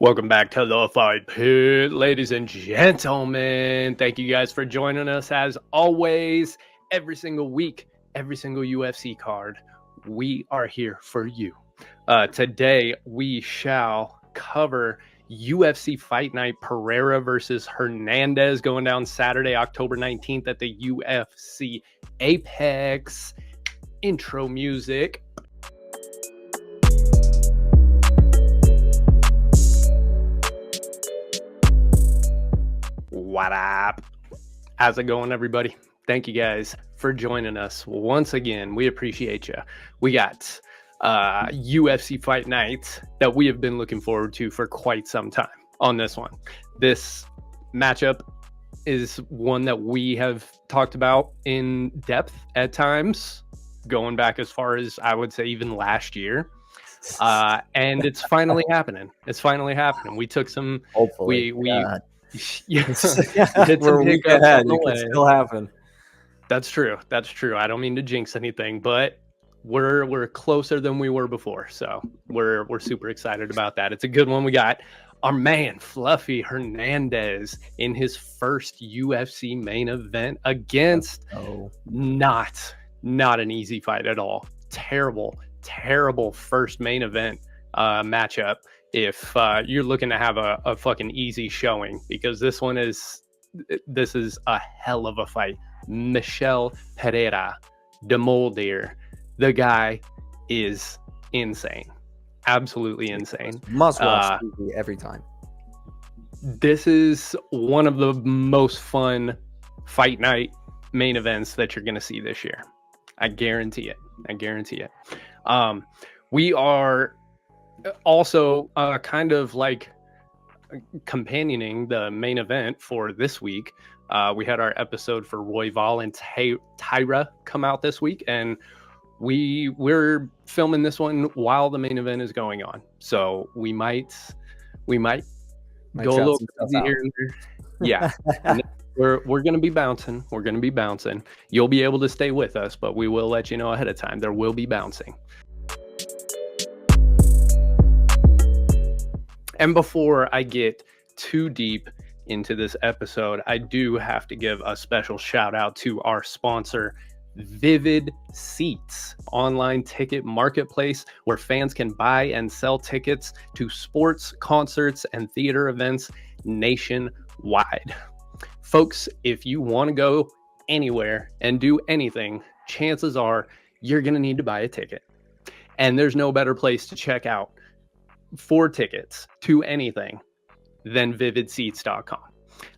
Welcome back to the Fight Pit, ladies and gentlemen. Thank you guys for joining us as always. Every single week, every single UFC card, we are here for you. Today, we shall cover UFC Fight Night, Pereira versus Hernandez, going down Saturday, October 19th at the UFC Apex. Intro music. What up? How's it going, everybody? Thank you guys for joining us once again. We appreciate you. We got UFC Fight Night that we have been looking forward to for quite some time on this one. This matchup is one that we have talked about in depth at times, going back as far as I would say even last year. And it's finally happening. It's finally happening. We took some, hopefully, we're a week ahead. It could still happen. That's true. That's true. I don't mean to jinx anything, but we're closer than we were before. So we're super excited about that. It's a good one. We got our man Fluffy Hernandez in his first UFC main event against not an easy fight at all. Terrible first main event matchup. If you're looking to have a fucking easy showing, because this is a hell of a fight. Michel Pereira, the Moldier, the guy is insane, absolutely insane. Must watch TV every time. This is one of the most fun fight night main events that you're gonna see this year. I guarantee it. We are also kind of like companioning the main event for this week. We had our episode for Royval and Taira come out this week, and we're filming this one while the main event is going on. So we might go a little crazy here and there. Yeah. We're gonna be bouncing. You'll be able to stay with us, but we will let you know ahead of time. There will be bouncing. And before I get too deep into this episode, I do have to give a special shout out to our sponsor, Vivid Seats, online ticket marketplace where fans can buy and sell tickets to sports, concerts, and theater events nationwide. Folks, if you want to go anywhere and do anything, chances are you're going to need to buy a ticket. And there's no better place to check out for tickets to anything than vividseats.com.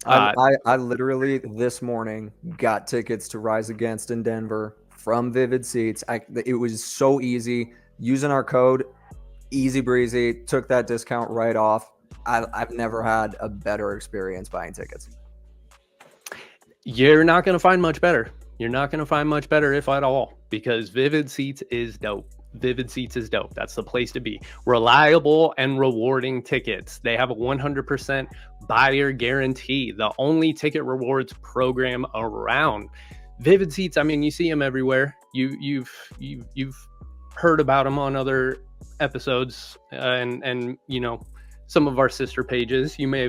I literally this morning got tickets to Rise Against in Denver from Vivid Seats. It was so easy using our code, easy breezy, took that discount right off. I've never had a better experience buying tickets. You're not going to find much better. If at all, because Vivid Seats is dope. That's the place to be. Reliable and rewarding tickets. They have a 100% buyer guarantee, the only ticket rewards program around. Vivid Seats, I mean, you see them everywhere. You've heard about them on other episodes, and you know, some of our sister pages. You may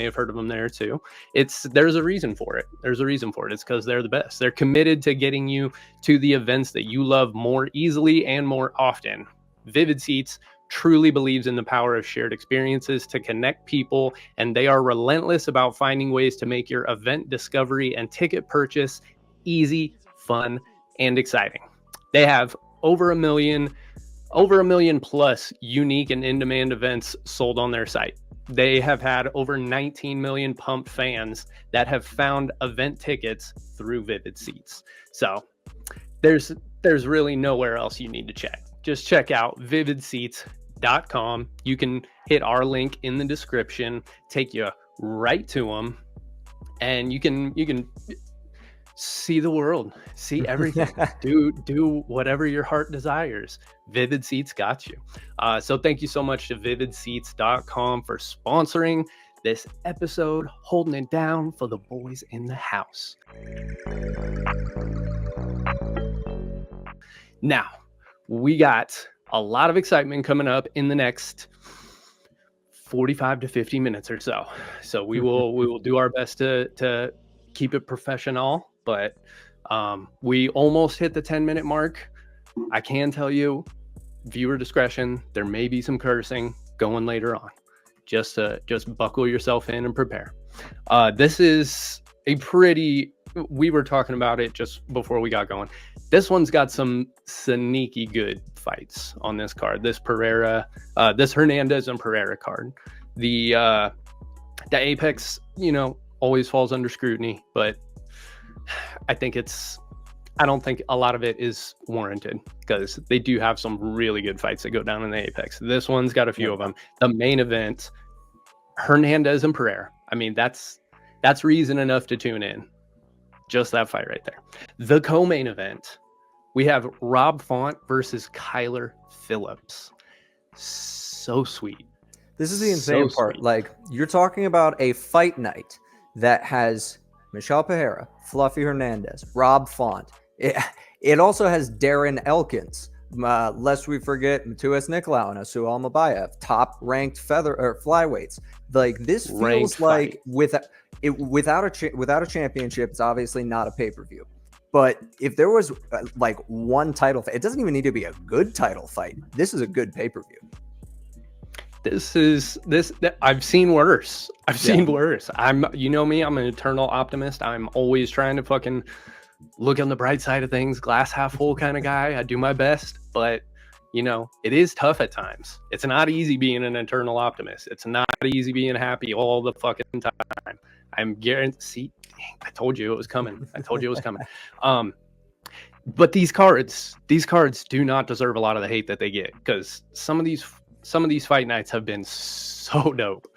have heard of them there too. There's a reason for it. It's because they're the best. They're committed to getting you to the events that you love more easily and more often. Vivid Seats truly believes in the power of shared experiences to connect people, and they are relentless about finding ways to make your event discovery and ticket purchase easy, fun, and exciting. They have over a million plus unique and in-demand events sold on their site. They have had over 19 million pumped fans that have found event tickets through Vivid Seats. So there's really nowhere else you need to check. Just check out vividseats.com. You can hit our link in the description, take you right to them, and you can see the world, see everything, do whatever your heart desires. Vivid Seats got you. So thank you so much to vividseats.com for sponsoring this episode, holding it down for the boys in the house. Now, we got a lot of excitement coming up in the next 45 to 50 minutes or so. So we will do our best to keep it professional, but we almost hit the 10-minute mark. I can tell you, viewer discretion, there may be some cursing going later on. Just buckle yourself in and prepare. This is a pretty, we were talking about it just before we got going. This one's got some sneaky good fights on this card. This Pereira, this Hernandez and Pereira card. The Apex, always falls under scrutiny, but I don't think a lot of it is warranted because they do have some really good fights that go down in the Apex. This one's got a few of them. The main event, Hernandez and Pereira. I mean, that's reason enough to tune in. Just that fight right there. The co-main event, we have Rob Font versus Kyler Phillips. So sweet. This is the insane part. Like, you're talking about a fight night that has Michel Pereira, Fluffy Hernandez, Rob Font. It also has Darren Elkins. Lest we forget Matheus Nicolau and Asu Almabayev, top ranked flyweights. Like, this feels like without a championship, it's obviously not a pay-per-view. But if there was like one title fight, it doesn't even need to be a good title fight. This is a good pay-per-view. I've seen worse. Seen worse. You know me, I'm an eternal optimist. I'm always trying to fucking look on the bright side of things, glass half full kind of guy. I do my best, but it is tough at times. It's not easy being an eternal optimist. It's not easy being happy all the fucking time. I'm guaranteed. I told you it was coming. But these cards do not deserve a lot of the hate that they get, because some of these fight nights have been so dope.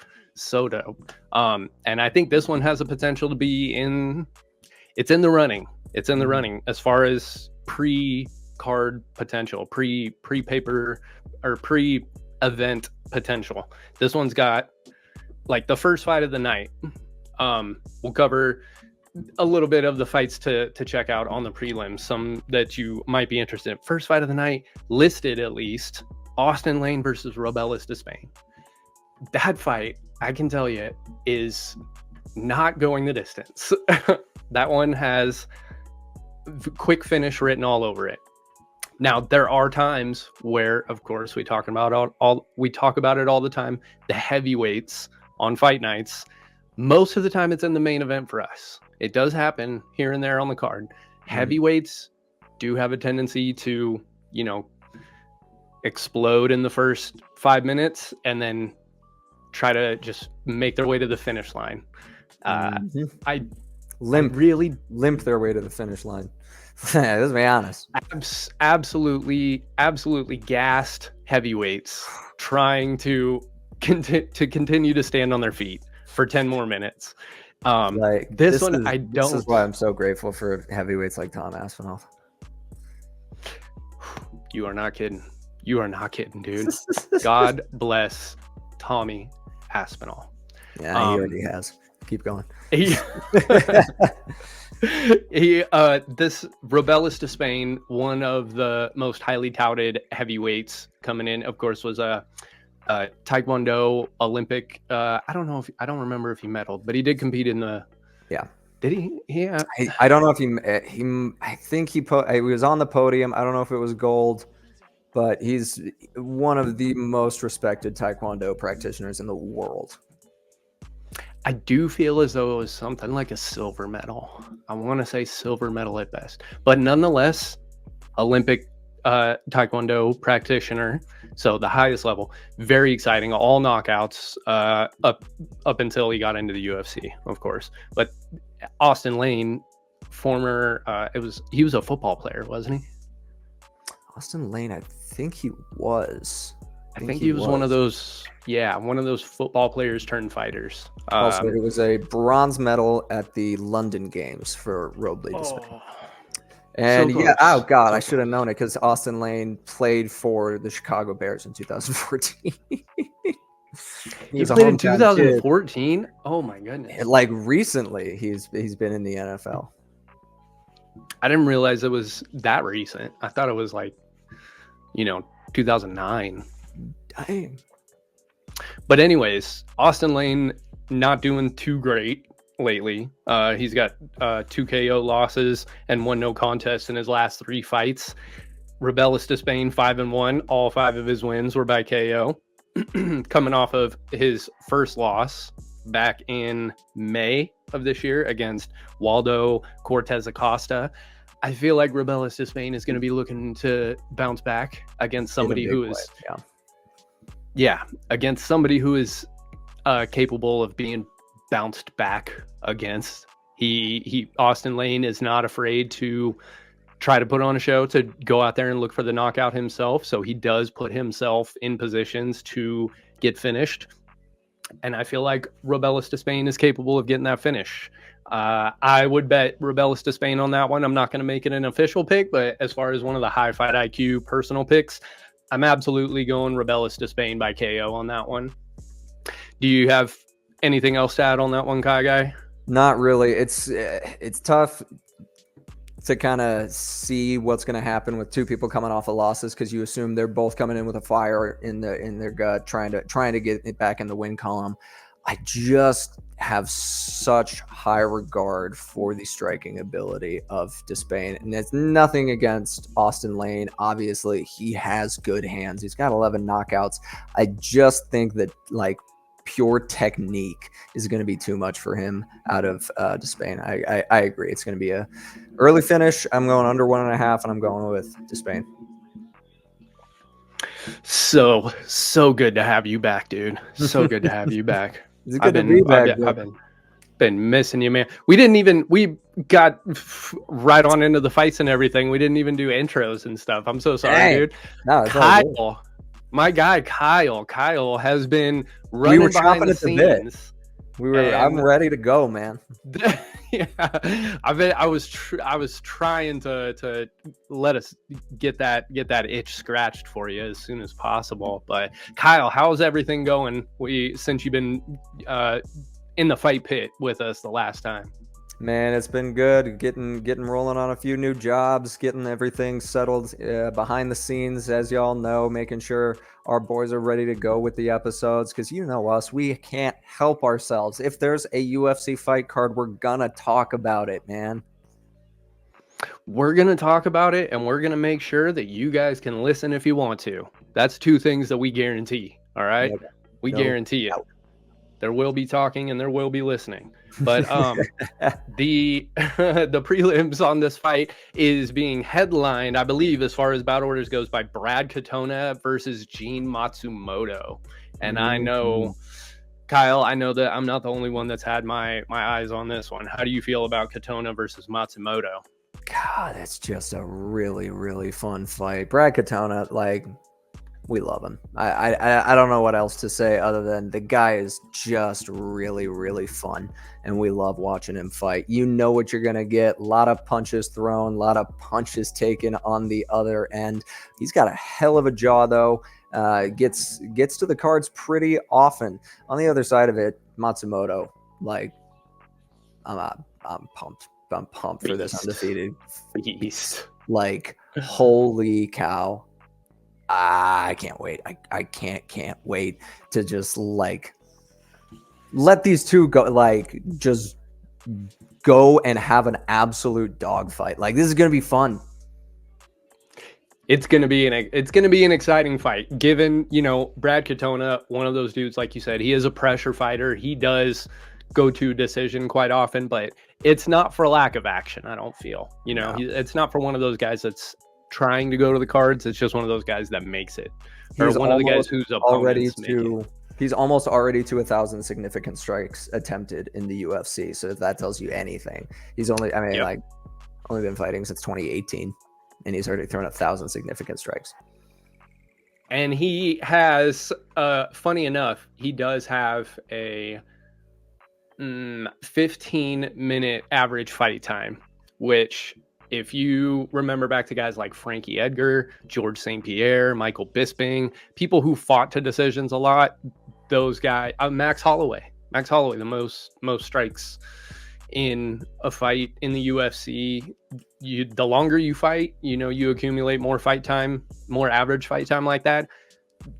And I think this one has the potential to be in the running. It's in the running as far as pre-card potential, pre-paper or pre-event potential. This one's got like the first fight of the night. We'll cover a little bit of the fights to check out on the prelims, some that you might be interested in. First fight of the night, listed at least, Austin Lane versus Royval de Spain. That fight, I can tell you, is not going the distance. That one has quick finish written all over it. Now, there are times where, of course, we talk about it all the time, the heavyweights on fight nights. Most of the time, it's in the main event for us. It does happen here and there on the card. Heavyweights do have a tendency to, explode in the first 5 minutes and then try to just make their way to the finish line. I limp their way to the finish line. Let's be honest. Absolutely gassed heavyweights trying to continue to stand on their feet for 10 more minutes. This is why I'm so grateful for heavyweights like Tom Aspinall. You are not kidding, dude. God bless Tommy Aspinall. Yeah, he already has. Keep going. This Royval de Spain, one of the most highly touted heavyweights coming in, of course, was a Taekwondo Olympic. I don't remember if he medaled, but he did compete in the. Yeah. Did he? Yeah. I don't know if he. I think he was on the podium. I don't know if it was gold, but he's one of the most respected Taekwondo practitioners in the world. I do feel as though it was something like a silver medal. I want to say silver medal at best, but nonetheless, Olympic Taekwondo practitioner. So the highest level. Very exciting. All knockouts up until he got into the UFC, of course. But Austin Lane, former, he was a football player, wasn't he? Austin Lane, I think he was. I think he was one of those. Yeah, one of those football players turned fighters. Also, it was a bronze medal at the London Games for Royval de Spain. And so oh God, I should have known it because Austin Lane played for the Chicago Bears in 2014. He played in 2014? Kid. Oh my goodness. Like recently, he's been in the NFL. I didn't realize it was that recent. I thought it was like, 2009. Dang. But anyways, Austin Lane not doing too great lately. He's got 2 KO losses and 1 no contest in his last 3 fights. Rebellis Despain 5-1. All 5 of his wins were by KO. Coming off of his first loss back in May of this year against Waldo Cortez Acosta. I feel like Rebellis Despain is going to be looking to bounce back against somebody who is against somebody who is capable of being bounced back against. He Austin Lane is not afraid to try to put on a show, to go out there and look for the knockout himself. So he does put himself in positions to get finished. And I feel like Rebellis Despain is capable of getting that finish. I would bet Rebellis Despain on that one. I'm not going to make it an official pick, but as far as one of the high fight IQ personal picks, I'm absolutely going Rebellis Despain by KO on that one. Do you have anything else to add on that one, Kai Guy? Not really. It's tough to kind of see what's going to happen with 2 people coming off of losses, because you assume they're both coming in with a fire in their gut, trying to get it back in the win column. I just have such high regard for the striking ability of Despain, and it's nothing against Austin Lane. Obviously, he has good hands. He's got 11 knockouts. I just think that like pure technique is going to be too much for him out of Despain. I agree. It's going to be a early finish. I'm going under 1.5, and I'm going with Despain. So good to have you back, dude. So good to have you back. It's good to be back. I've been missing you, man. We got right on into the fights and everything. We didn't even do intros and stuff. I'm so sorry, dude. No, Kyle, my guy Kyle has been running behind the scenes. I'm ready to go, man. Yeah, I was trying to let us get that itch scratched for you as soon as possible. But Kyle, how's everything going? Since you've been in the fight pit with us the last time. Man, it's been good. Getting rolling on a few new jobs, getting everything settled behind the scenes, as y'all know, making sure our boys are ready to go with the episodes, because you know us, we can't help ourselves. If there's a UFC fight card, we're gonna talk about it, man. We're gonna talk about it, and we're gonna make sure that you guys can listen if you want to. That's 2 things that we guarantee. All right, we guarantee you. There will be talking and there will be listening. But the prelims on this fight is being headlined, I believe, as far as battle orders goes, by Brad Katona versus Gene Matsumoto. And I know, Kyle, I know that I'm not the only one that's had my eyes on this one. How do you feel about Katona versus Matsumoto? God, that's just a really, really fun fight. Brad Katona, like, we love him. I don't know what else to say other than the guy is just really, really fun, and we love watching him fight. You know what you're going to get. A lot of punches thrown, a lot of punches taken on the other end. He's got a hell of a jaw, though. Gets to the cards pretty often. On the other side of it, Matsumoto, like, I'm pumped. I'm pumped for this undefeated beast. Like, holy cow. I can't wait. I can't wait to just like let these 2 go, like just go and have an absolute dogfight. Like, this is gonna be fun. It's gonna be an exciting fight. Given, you know, Brad Katona, one of those dudes, like you said, he is a pressure fighter. He does go to decision quite often, but it's not for lack of action. I don't feel, you know, it's not for one of those guys that's trying to go to the cards. It's just one of those guys that makes it. Or one of the guys who's he's almost already to 1,000 significant strikes attempted in the UFC. So if that tells you anything, he's only been fighting since 2018, and he's already thrown 1,000 significant strikes. And he has, funny enough, he does have a 15-minute average fight time, which, if you remember back to guys like Frankie Edgar, George St. Pierre, Michael Bisping, people who fought to decisions a lot, those guys, Max Holloway, the most strikes in a fight in the UFC. The longer you fight, you know, you accumulate more fight time, more average fight time like that.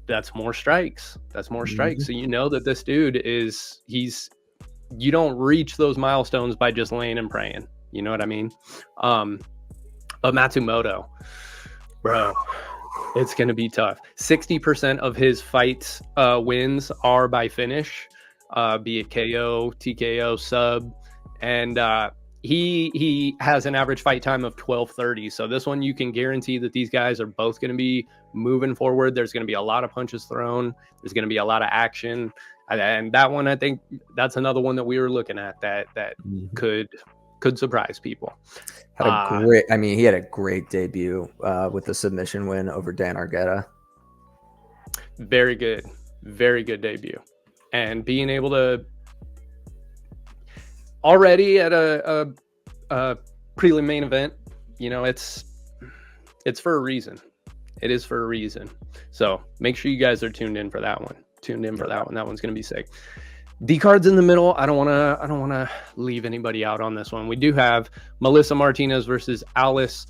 that's more strikes. That's more strikes. So you know that this dude is you don't reach those milestones by just laying and praying. You know what I mean? But Matsumoto, bro, it's going to be tough. 60% of his fights wins are by finish, be it KO, TKO, sub. And he has an average fight time of 12:30. So this one, you can guarantee that these guys are both going to be moving forward. There's going to be a lot of punches thrown. There's going to be a lot of action. And that one, I think that's another one that we were looking at that could surprise people. He had a great debut with the submission win over Dan Argueta. Very good debut. And being able to already at a prelim main event, you know, it's for a reason. It is for a reason. So make sure you guys are tuned in for that one. That one's going to be sick. D cards in the middle. I don't want to leave anybody out on this one. We do have Melissa Martinez versus Alice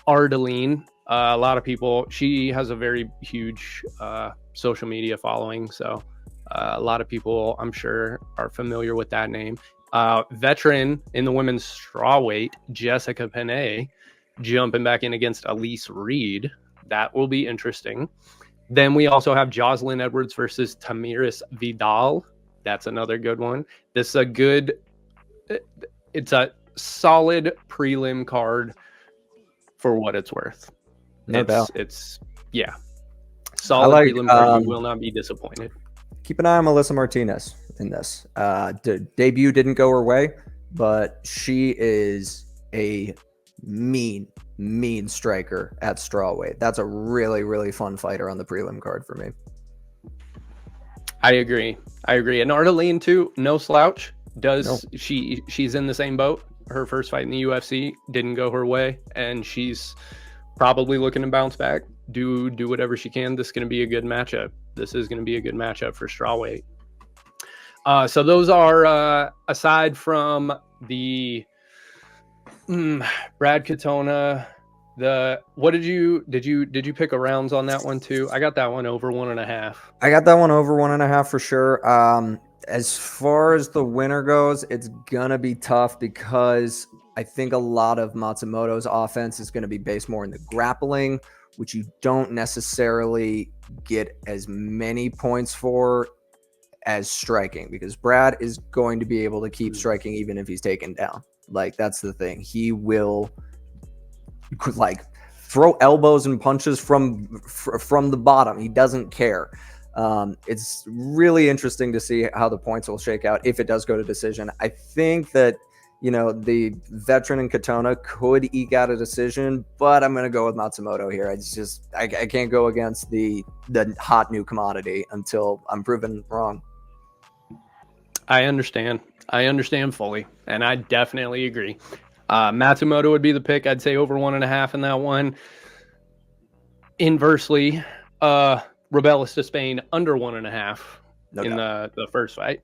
Ardeline. A lot of people. She has a very huge social media following, so a lot of people, I'm sure, are familiar with that name. Veteran in the women's strawweight, Jessica Penne, jumping back in against Elise Reed. That will be interesting. Then we also have Jocelyn Edwards versus Tamiris Vidal. That's another good one. It's a solid prelim card for what it's worth. No doubt. Solid prelim card. You will not be disappointed. Keep an eye on Melissa Martinez in this. The debut didn't go her way, but she is a mean striker at strawweight. That's a really, really fun fighter on the prelim card for me. I agree. And Ardeline too, no slouch. She's in the same boat. Her first fight in the UFC didn't go her way, and she's probably looking to bounce back. Do whatever she can. This is going to be a good matchup. For strawweight. So those are aside from the Brad Katona. Did you pick a rounds on that one too? I got that one over 1.5. I got that one over 1.5 for sure. As far as the winner goes, it's gonna be tough because I think a lot of Matsumoto's offense is going to be based more in the grappling, which you don't necessarily get as many points for as striking, because Brad is going to be able to keep striking even if he's taken down. Like, that's the thing. He will like throw elbows and punches from the bottom. He doesn't care. It's really interesting to see how the points will shake out if it does go to decision. I think that, you know, the veteran in Katona could eke out a decision, but I'm going to go with Matsumoto here. I can't go against the hot new commodity until I'm proven wrong. I understand fully, and I definitely agree. Matsumoto would be the pick. I'd say over 1.5 in that one. Inversely, Rebellis to Spain under 1.5 in the first fight.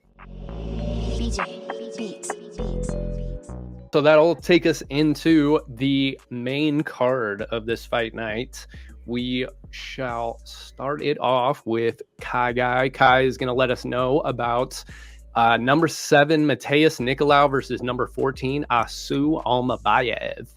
So that'll take us into the main card of this fight night. We shall start it off with Kai. Kai is going to let us know about number 7, Matheus Nicolau versus number 14, Asu Almabayev.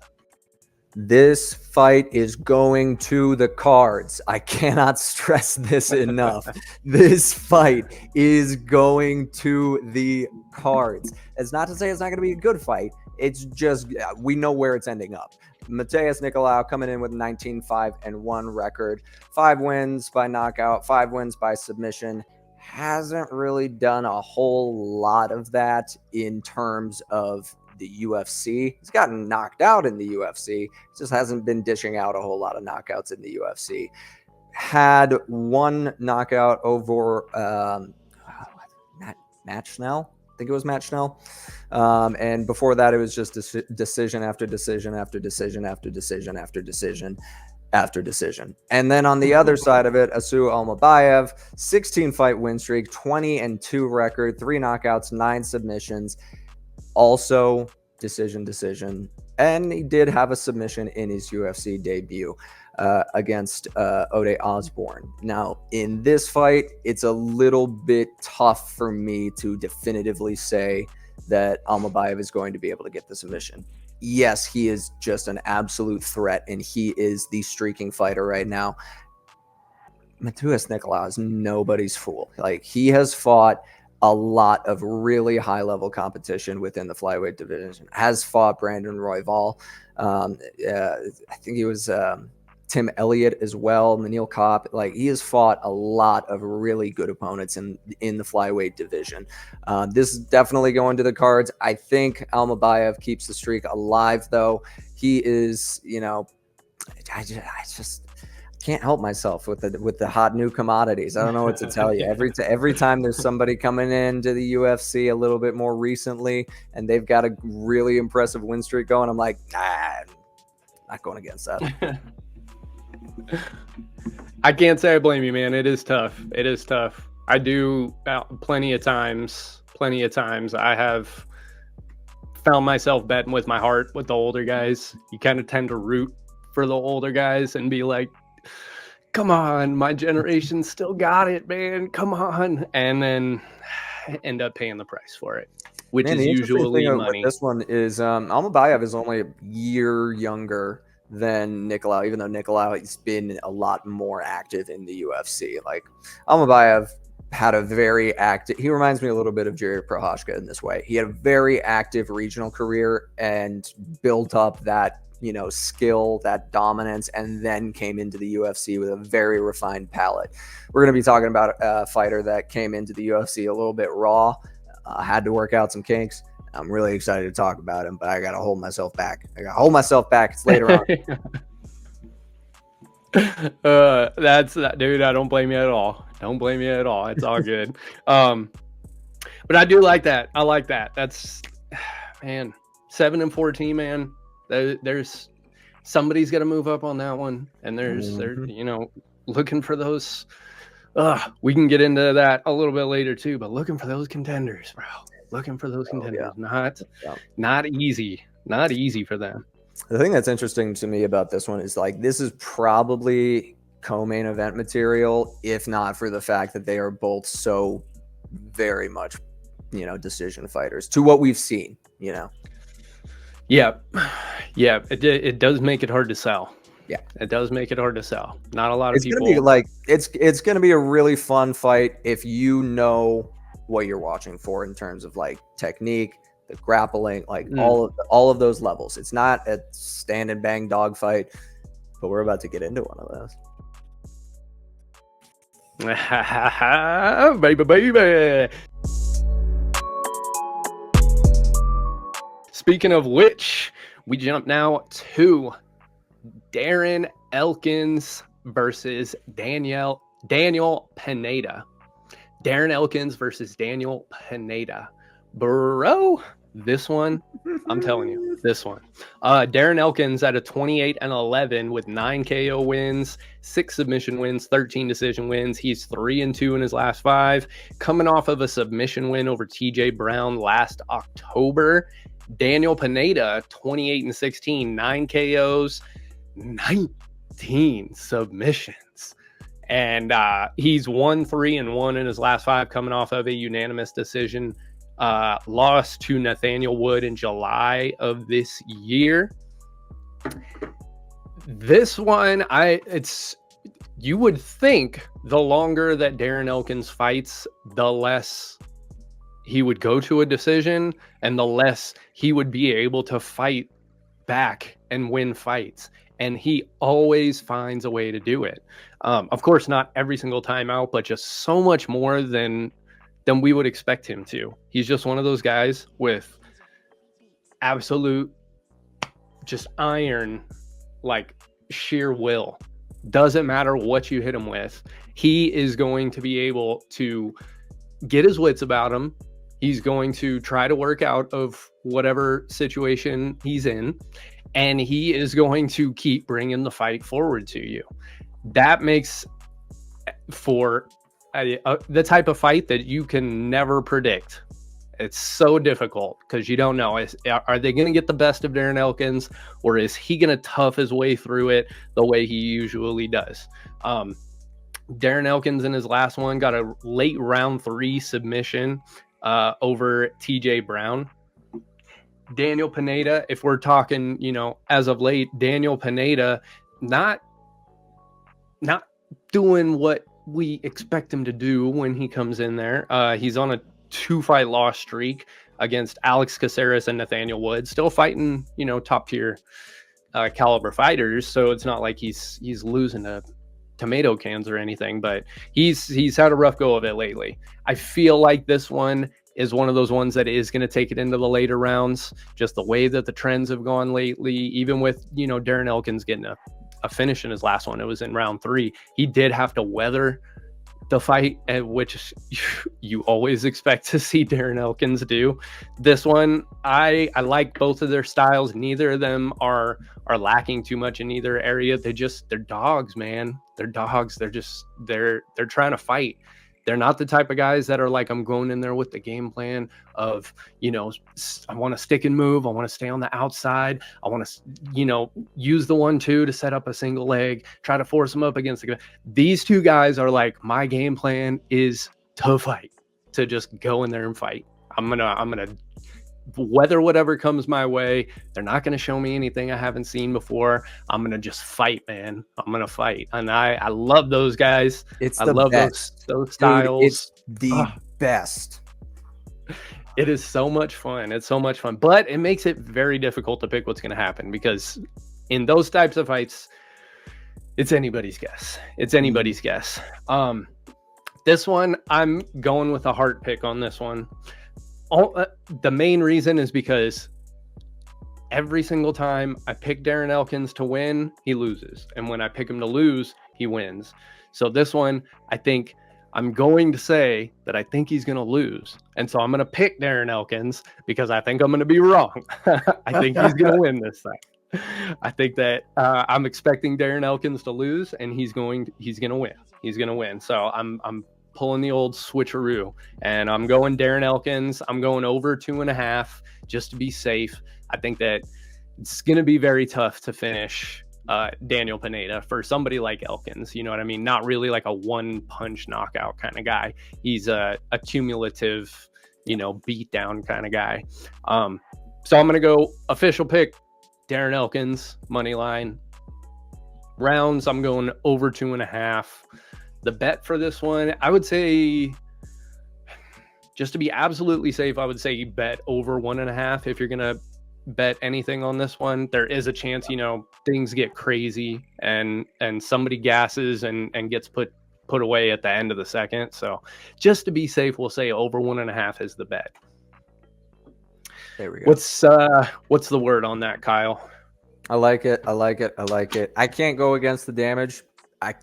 This fight is going to the cards. I cannot stress this enough. This fight is going to the cards. It's not to say it's not going to be a good fight. It's just, we know where it's ending up. Matheus Nicolau coming in with 19-5-1 record. 5 wins by knockout, 5 wins by submission. Hasn't really done a whole lot of that in terms of the UFC. He's gotten knocked out in the UFC. Just hasn't been dishing out a whole lot of knockouts in the UFC. Had one knockout over Matt Schnell. I think it was Matt Schnell. And before that, it was just decision after decision after decision after decision after decision after decision. And then on the other side of it, Asu Almabayev, 16-fight win streak, 20-2 record, 3 knockouts, 9 submissions. Also decision. And he did have a submission in his UFC debut. against Ode Osborne. Now, in this fight, it's a little bit tough for me to definitively say that Almabayev is going to be able to get the submission. Yes, he is just an absolute threat, and he is the streaking fighter right now. Matheus Nicolau is nobody's fool. Like, he has fought a lot of really high-level competition within the flyweight division, has fought Brandon Royval. I think he was Tim Elliott as well, Manil Kopp. Like, he has fought a lot of really good opponents in the flyweight division. This is definitely going to the cards. I think Almabayev keeps the streak alive, though. He is, I just can't help myself with the hot new commodities. I don't know what to tell you. Every time there's somebody coming into the UFC a little bit more recently, and they've got a really impressive win streak going, I'm like, nah, not going against that. I can't say I blame you, man. It is tough. It is tough. I do plenty of times I have found myself betting with my heart with the older guys. You kind of tend to root for the older guys and be like, come on, my generation still got it, man. Come on. And then end up paying the price for it, which is usually money. This one is Almabayev is only a year younger than Nicolau, even though Nicolau has been a lot more active in the UFC. Like, Almabayev had a very active, he reminds me a little bit of Jerry Prochazka in this way. He had a very active regional career and built up that, skill, that dominance, and then came into the UFC with a very refined palate. We're going to be talking about a fighter that came into the UFC a little bit raw, had to work out some kinks. I'm really excited to talk about him, but I got to hold myself back. It's later on. That's that, dude. I don't blame you at all. It's all good. But I do like that. I like that. That's, man, 7-14, man. There's somebody's got to move up on that one, and there's looking for those. We can get into that a little bit later too, but looking for those contenders, bro. Looking for those contenders. Not easy for them. The thing that's interesting to me about this one is, like, this is probably co-main event material, if not for the fact that they are both so very much, decision fighters to what we've seen, Yeah. It does make it hard to sell. Yeah, it does make it hard to sell. Not a lot of people. It's going to be a really fun fight if you know what you're watching for in terms of, like, technique, the grappling, like all of those levels. It's not a stand and bang dog fight, but we're about to get into one of those. baby. Speaking of which, we jump now to Darren Elkins versus Daniel Pineda. Darren Elkins versus Daniel Pineda. Bro, this one, I'm telling you, this one. Darren Elkins at a 28-11 with 9 KO wins, 6 submission wins, 13 decision wins. He's 3-2 in his last 5, coming off of a submission win over TJ Brown last October. Daniel Pineda, 28-16, 9 KOs, 19 submissions. And he's 1-3-1 in his last 5, coming off of a unanimous decision loss to Nathaniel Wood in July of this year. This one, you would think the longer that Darren Elkins fights, the less he would go to a decision and the less he would be able to fight back and win fights. And he always finds a way to do it. Of course, not every single time out, but just so much more than we would expect him to. He's just one of those guys with absolute just iron, like sheer will. Doesn't matter what you hit him with. He is going to be able to get his wits about him. He's going to try to work out of whatever situation he's in, and he is going to keep bringing the fight forward to you. That makes for the type of fight that you can never predict. It's so difficult because you don't know. Are they going to get the best of Darren Elkins, or is he going to tough his way through it the way he usually does? Darren Elkins in his last one got a late round 3 submission over TJ Brown. Daniel Pineda, if we're talking, as of late, Daniel Pineda not doing what we expect him to do when he comes in there. He's on a 2-fight loss streak against Alex Caceres and Nathaniel Wood, still fighting, top tier caliber fighters. So it's not like he's losing to tomato cans or anything, but he's had a rough go of it lately. I feel like this one is one of those ones that is going to take it into the later rounds, just the way that the trends have gone lately, even with, Darren Elkins getting a finish in his last one. It was in round 3. He did have to weather the fight, which you always expect to see Darren Elkins do. This one, I like both of their styles. Neither of them are lacking too much in either area. They're dogs, man. They're dogs. They're trying to fight. They're not the type of guys that are like, I'm going in there with the game plan of, I want to stick and move. I want to stay on the outside. I want to, use the 1-2 to set up a single leg, try to force them up against the guy. These two guys are like, my game plan is to fight, to just go in there and fight. I'm going to weather whatever comes my way. They're not going to show me anything I haven't seen before. I'm going to just fight, man. I'm going to fight. And I love those guys. I love best. those styles. Dude, it's the best. It is so much fun. It's so much fun, but it makes it very difficult to pick what's going to happen, because in those types of fights, it's anybody's guess. This one, I'm going with a heart pick on this one. The main reason is because every single time I pick Darren Elkins to win, he loses. And when I pick him to lose, he wins. So this one, I think I'm going to say that I think he's going to lose. And so I'm going to pick Darren Elkins because I think I'm going to be wrong. I think he's going to win this thing. I think that I'm expecting Darren Elkins to lose, and he's going to win. He's going to win. So I'm pulling the old switcheroo, and I'm going Darren Elkins. I'm going over 2.5 just to be safe. I think that it's going to be very tough to finish Daniel Pineda for somebody like Elkins. You know what I mean? Not really like a one punch knockout kind of guy. He's a cumulative, beat down kind of guy. So I'm going to go official pick Darren Elkins, money line. Rounds, I'm going over 2.5. The bet for this one, I would say, just to be absolutely safe, I would say you bet over 1.5 if you're going to bet anything on this one. There is a chance, things get crazy and somebody gasses and gets put away at the end of the second. So just to be safe, we'll say over 1.5 is the bet. There we go. What's the word on that, Kyle? I like it. I can't go against the damage. I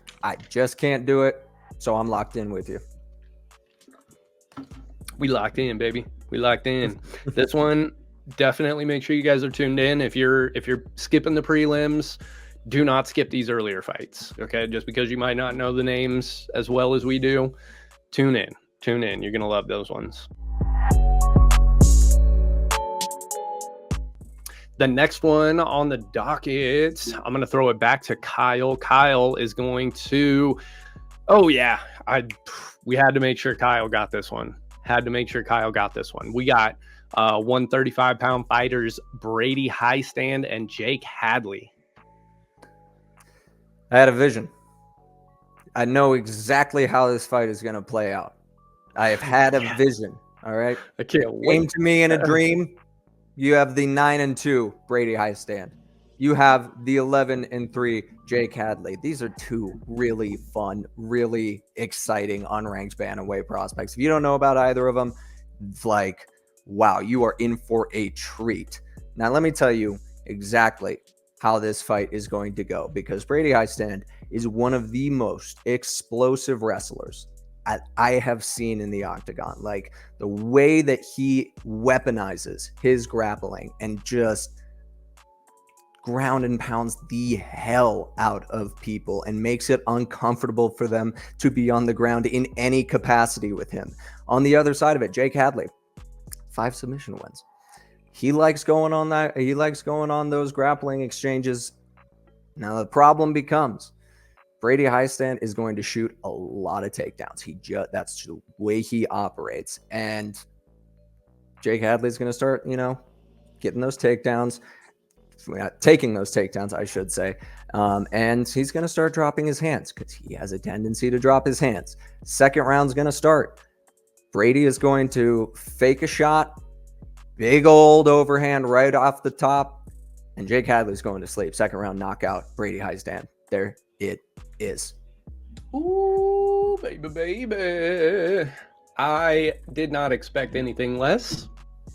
just can't do it. So I'm locked in with you. We locked in, baby. We locked in. This one, definitely make sure you guys are tuned in. If you're skipping the prelims, do not skip these earlier fights. Okay, just because you might not know the names as well as we do, tune in. You're gonna love those ones. The next one on the docket, I'm going to throw it back to Kyle. Kyle is going to, we had to make sure Kyle got this one. We got 135-pound fighters, Brady Hiestand and Jake Hadley. I had a vision. I know exactly how this fight is going to play out. I have had a vision, all right? I can't wait. Came to me in a dream. You have the 9-2 Brady Hiestand. You have the 11-3 Jake Hadley. These are two really fun, really exciting unranked bantamweight prospects. If you don't know about either of them, it's like, wow, you are in for a treat. Now, let me tell you exactly how this fight is going to go, because Brady Hiestand is one of the most explosive wrestlers I have seen in the octagon. Like, the way that he weaponizes his grappling and just ground and pounds the hell out of people and makes it uncomfortable for them to be on the ground in any capacity with him. On the other side of it, Jake Hadley, 5 submission wins. He likes going on that. He likes going on those grappling exchanges. Now the problem becomes Brady Hiestand is going to shoot a lot of takedowns. That's the way he operates. And Jake Hadley's going to start, getting those takedowns, taking those takedowns, I should say. And he's going to start dropping his hands because he has a tendency to drop his hands. Second round's going to start. Brady is going to fake a shot, big old overhand right off the top, and Jake Hadley's going to sleep. Second round knockout, Brady Hiestand. There it is. Ooh, baby. I did not expect anything less.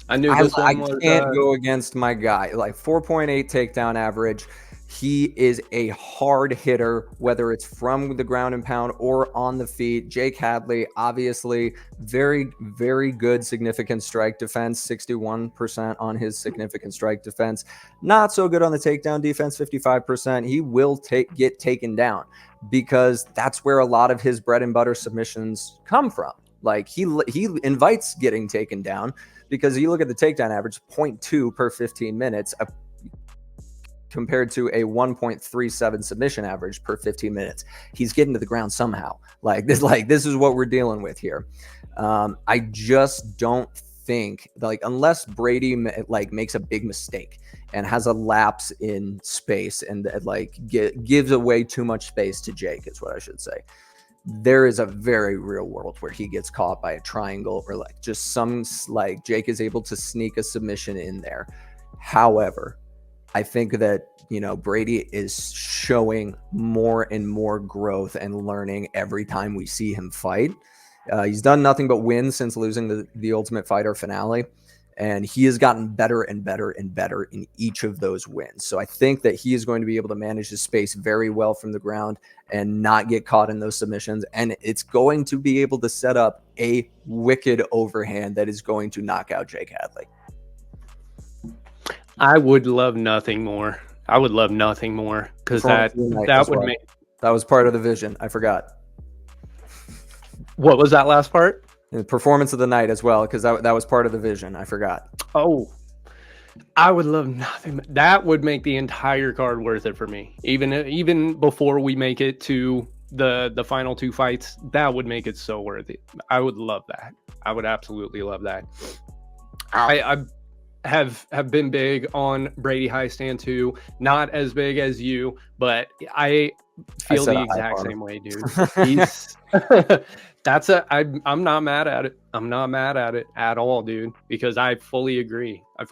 I knew this one was... I can't go against my guy. Like 4.8 takedown average. He is a hard hitter, whether it's from the ground and pound or on the feet. Jake Hadley, obviously, very, very good significant strike defense, 61% on his significant strike defense. Not so good on the takedown defense, 55%. He will get taken down because that's where a lot of his bread and butter submissions come from. Like he invites getting taken down because you look at the takedown average, 0.2 per 15 minutes, compared to a 1.37 submission average per 15 minutes. He's getting to the ground somehow. This is what we're dealing with here. I just don't think, unless Brady makes a big mistake and has a lapse in space and gives away too much space to Jake, is what I should say. There is a very real world where he gets caught by a triangle or Jake is able to sneak a submission in there. However, I think that, Brady is showing more and more growth and learning every time we see him fight. He's done nothing but win since losing the Ultimate Fighter finale. And he has gotten better and better and better in each of those wins. So I think that he is going to be able to manage his space very well from the ground and not get caught in those submissions. And it's going to be able to set up a wicked overhand that is going to knock out Jake Hadley. I would love nothing more. Because that would make... That was part of the vision. I forgot. What was that last part? The performance of the night as well, because that was part of the vision. I forgot. Oh, I would love nothing. That would make the entire card worth it for me. Even before we make it to the final 2 fights, that would make it so worth it. I would love that. I would absolutely love that. I have been big on Brady Hiestand too. Not as big as you, but I feel the exact same way, dude. He's I'm not mad at it. I'm not mad at it at all, dude, because I fully agree. I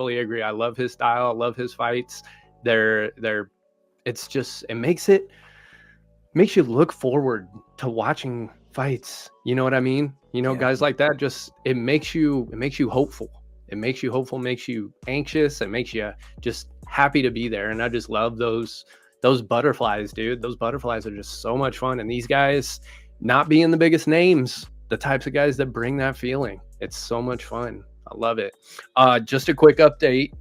love his style. I love his fights. It makes you look forward to watching fights. You know what I mean? Guys like that, it makes you hopeful. It makes you hopeful, makes you anxious, and makes you just happy to be there. And I just love those butterflies, dude. Those butterflies are just so much fun. And these guys, not being the biggest names, the types of guys that bring that feeling. It's so much fun. I love it. Just a quick update.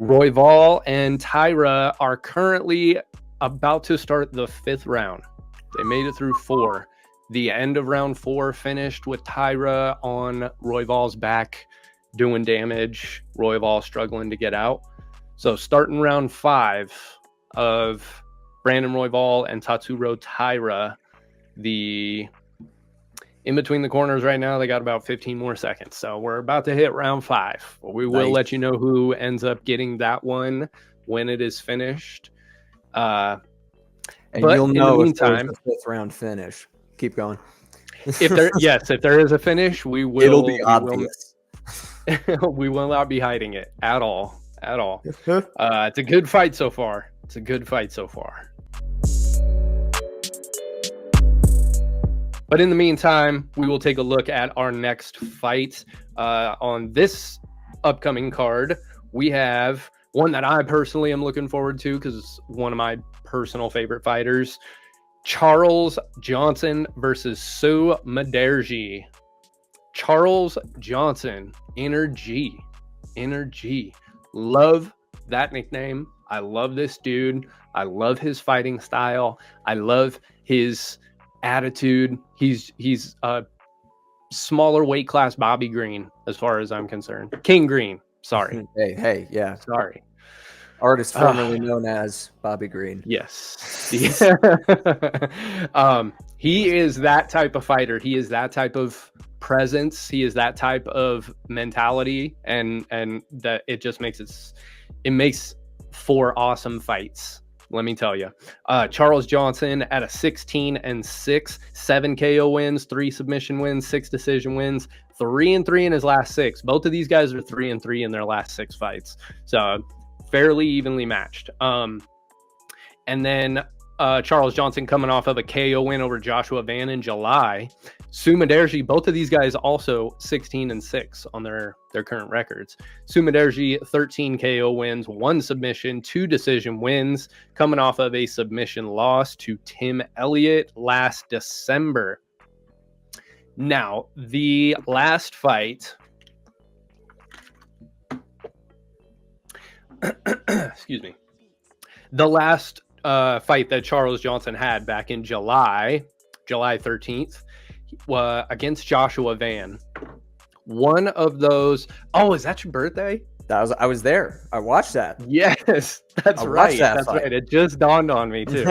Royval and Taira are currently about to start the 5th round. They made it through 4. The end of round 4 finished with Taira on Royval's back doing damage. Royval struggling to get out. So starting round 5 of Brandon Royval and Tatsuro Taira, in between the corners right now, they got about 15 more seconds. So we're about to hit round 5. We will let you know who ends up getting that one when it is finished. And you'll know if there's a 5th round finish. Keep going. If there is a finish, we will. It'll be obvious. We will not be hiding it at all. It's a good fight so far. But in the meantime, we will take a look at our next fight. On this upcoming card, we have one that I personally am looking forward to because it's one of my personal favorite fighters. Charles Johnson versus Mudaerji. Charles Johnson, Energy. Love that nickname. I love this dude. I love his fighting style. I love his attitude. He's smaller weight class Bobby Green, as far as I'm concerned. King Green. Sorry. Hey, yeah. Sorry. Artist formerly known as Bobby Green. Yes. He is that type of fighter. He is that type of presence. He is that type of mentality, and that it just makes it makes for awesome fights. Let me tell you. Charles Johnson at a 16-6, 7 KO wins, 3 submission wins, 6 decision wins, 3-3 in his last 6. Both of these guys are 3-3 in their last 6 fights. So fairly evenly matched. And then Charles Johnson coming off of a KO win over Joshua Van in July. Mudaerji, both of these guys also 16-6 on their current records. Mudaerji, 13 KO wins, 1 submission, 2 decision wins, coming off of a submission loss to Tim Elliott last December. Now, the last fight... excuse me. The last fight that Charles Johnson had back in July 13th, against Joshua Van. One of those. Oh, is that your birthday? I was there. I watched that. Yes, that's right. That's right. It just dawned on me too.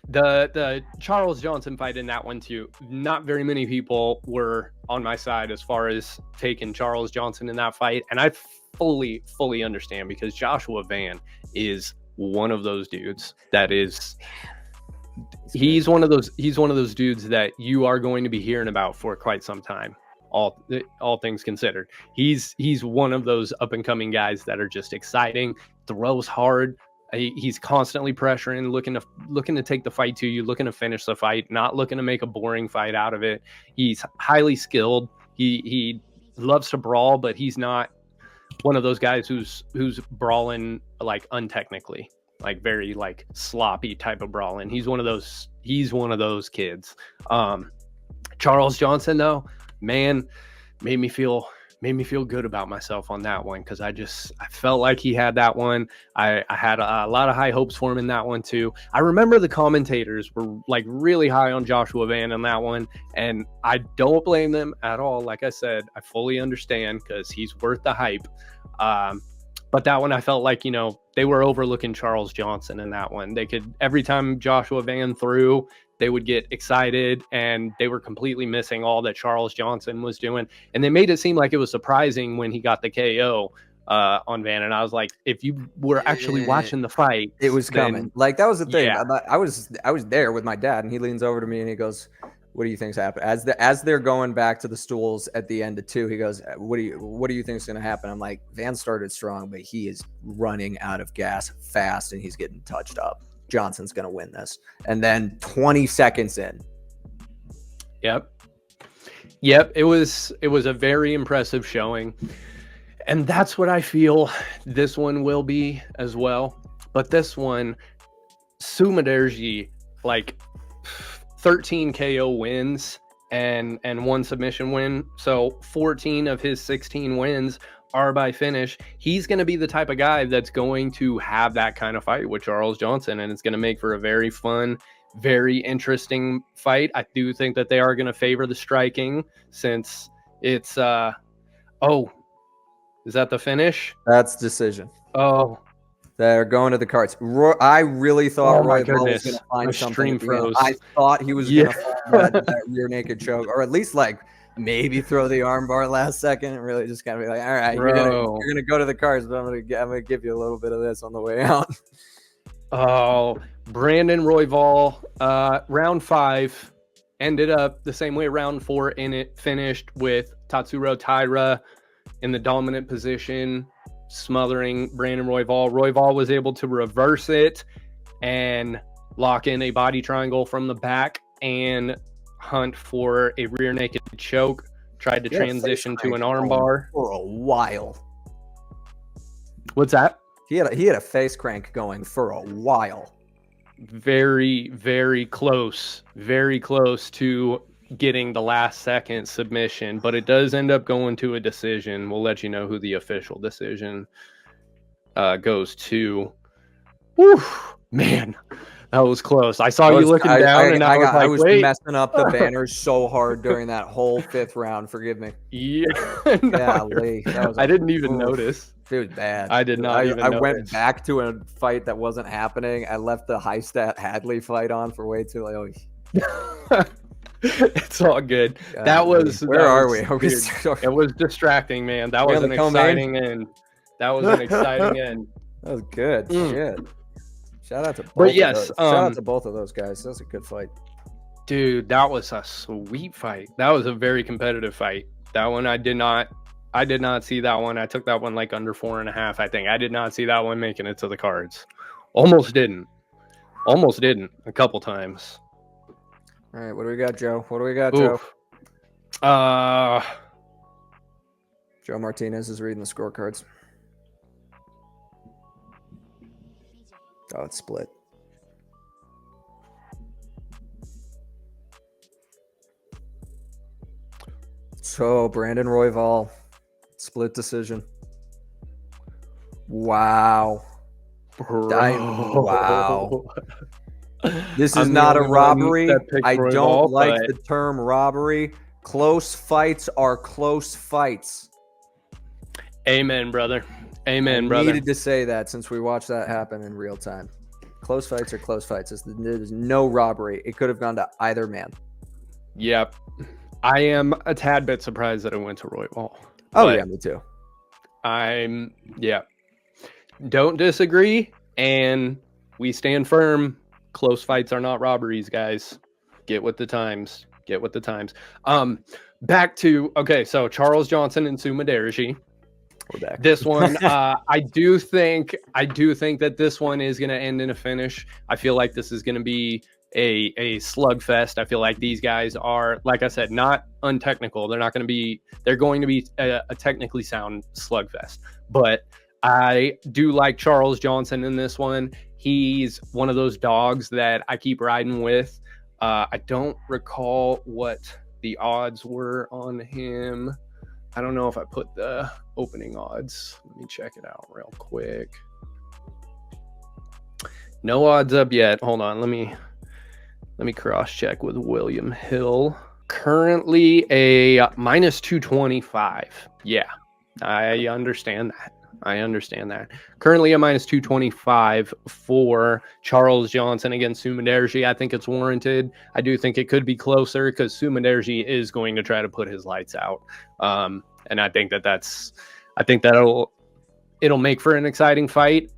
The Charles Johnson fight in that one too. Not very many people were on my side as far as taking Charles Johnson in that fight, and I fully understand, because Joshua Van is one of those dudes that is. He's one of those dudes that you are going to be hearing about for quite some time. All things considered, he's one of those up and coming guys that are just exciting. Throws hard. He's constantly pressuring, looking to take the fight to you, looking to finish the fight, not looking to make a boring fight out of it. He's highly skilled. He loves to brawl, but he's not one of those guys who's brawling like untechnically, like very like sloppy type of brawling. He's one of those kids. Charles Johnson though, man, made me feel good about myself on that one, because I felt like he had that one. I had a lot of high hopes for him in that one too. I remember the commentators were like really high on Joshua Van in that one, and I don't blame them at all. Like I said, I fully understand, because he's worth the hype. But that one, I felt like, they were overlooking Charles Johnson in that one. They could, every time Joshua Van threw, they would get excited, and they were completely missing all that Charles Johnson was doing. And they made it seem like it was surprising when he got the KO on Van. And I was like, if you were actually watching the fight, it was coming. Like, that was the thing. Yeah. I was there with my dad, and he leans over to me and he goes, "What do you think's happening?" As they're going back to the stools at the end of 2, he goes, What do you think's going to happen?" I'm like, Van started strong, but he is running out of gas fast, and he's getting touched up. Johnson's going to win this. And then 20 seconds in. Yep. It was a very impressive showing. And that's what I feel this one will be as well. But this one, Mudaerji, like 13 KO wins and 1 submission win. So 14 of his 16 wins are by finish. He's going to be the type of guy that's going to have that kind of fight with Charles Johnson, and it's going to make for a very fun, very interesting fight. I do think that they are going to favor the striking, since it's is that the finish? That's decision. Oh, they're going to the cards. I really thought Royval was going to find something. I thought he was going to find that rear naked choke, or at least like maybe throw the armbar last second, and really just kind of be like, all right, you're gonna go to the cards, but I'm gonna give you a little bit of this on the way out. Oh, Brandon Royval, round 5 ended up the same way round 4 in it finished, with Tatsuro Taira in the dominant position, smothering Brandon Royval. Royval was able to reverse it and lock in a body triangle from the back and hunt for a rear naked choke. Tried to transition to an armbar for a while. What's that? He had a face crank going for a while. Very, very close to getting the last second submission, but it does end up going to a decision. We'll let you know who the official decision goes to. Whew, man, That was close. I saw you looking down, and I was like, wait. Messing up the banners so hard during that whole 5th round. Forgive me. Yeah. Golly, I didn't even notice. It was bad. I did not even notice. I went back to a fight that wasn't happening. I left the Hiestand Hadley fight on for way too long. It's all good. God, that was. Where are we? It was distracting, man. That was an exciting end. That was an exciting end. That was good. Shit. Shout out to both. But yes, shout out to both of those guys. That was a good fight, dude. That was a sweet fight. That was a very competitive fight. That one I did not see that one. I took that one like under 4.5. I think I did not see that one making it to the cards. Almost didn't a couple times. All right, what do we got, Joe? Joe? Joe Martinez is reading the scorecards. Oh, it's split. So, Brandon Royval, split decision. Wow. Wow. This is not a robbery. I don't like the term robbery. Close fights are close fights. Amen, brother. Amen, brother. Needed to say that since we watched that happen in real time. Close fights are close fights. There's no robbery. It could have gone to either man. Yep. I am a tad bit surprised that it went to Royval. Oh, yeah, me too. Don't disagree, and we stand firm. Close fights are not robberies, guys. Get with the times. Back to, so Charles Johnson and Mudaerji. We're back. This one, I do think that this one is going to end in a finish. I feel like this is going to be a slugfest. I feel like these guys are, like I said, not untechnical. They're going to be a technically sound slugfest. But I do like Charles Johnson in this one. He's one of those dogs that I keep riding with. I don't recall what the odds were on him. I don't know if I put the opening odds. Let me check it out real quick. No odds up yet. Hold on. Let me cross check with William Hill. Currently a -225. Yeah, I understand that. Currently a -225 for Charles Johnson against Mudaerji. I think it's warranted. I do think it could be closer because Mudaerji is going to try to put his lights out. And I think it'll make for an exciting fight.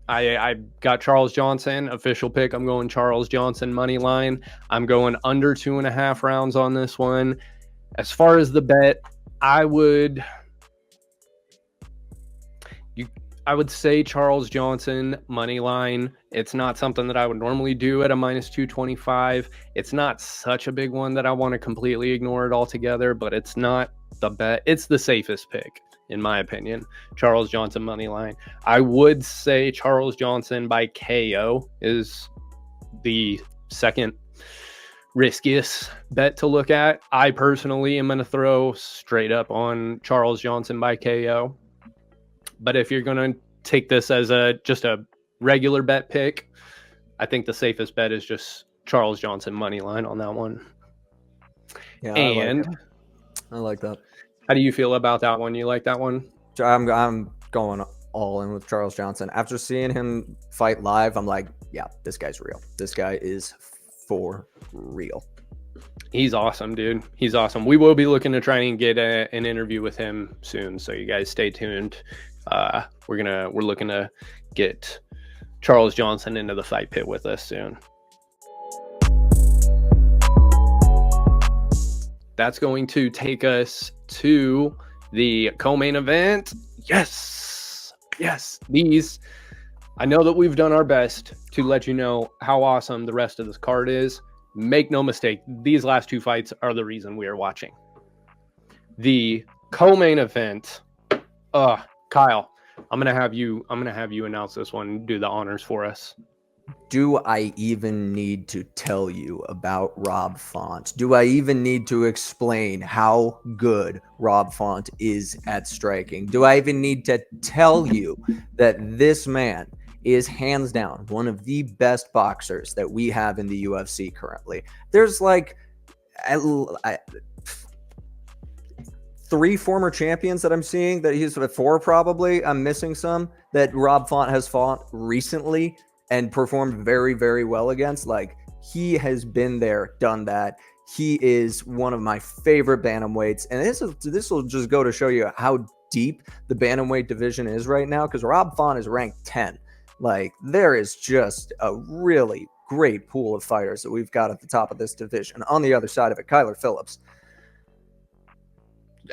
I got Charles Johnson, official pick. I'm going Charles Johnson money line. I'm going under 2.5 rounds on this one. As far as the bet, I would say Charles Johnson money line. It's not something that I would normally do at a -225. It's not such a big one that I want to completely ignore it altogether, but it's not the bet. It's the safest pick, in my opinion. Charles Johnson money line. I would say Charles Johnson by KO is the second riskiest bet to look at. I personally am going to throw straight up on Charles Johnson by KO. But if you're going to take this as just a regular bet pick, I think the safest bet is just Charles Johnson money line on that one. Yeah, I like that. How do you feel about that one? You like that one? I'm going all in with Charles Johnson. After seeing him fight live, I'm like, yeah, this guy's real. This guy is for real. He's awesome, dude. He's awesome. We will be looking to try and get an interview with him soon, so you guys stay tuned. We're looking to get Charles Johnson into the fight pit with us soon. That's going to take us to the co-main event. Yes. I know that we've done our best to let you know how awesome the rest of this card is. Make no mistake, these last two fights are the reason we are watching. The co-main event. Kyle, I'm gonna have you announce this one. Do the honors for us. Do I even need to tell you about Rob Font? Do I even need to explain how good Rob Font is at striking? Do I even need to tell you that this man is hands down one of the best boxers that we have in the UFC currently. There's like 3 former champions that I'm seeing that he's 4 probably. I'm missing some that Rob Font has fought recently and performed very, very well against. Like, he has been there, done that. He is one of my favorite bantamweights. And this will just go to show you how deep the bantamweight division is right now, because Rob Font is ranked 10. Like, there is just a really great pool of fighters that we've got at the top of this division. On the other side of it, Kyler Phillips.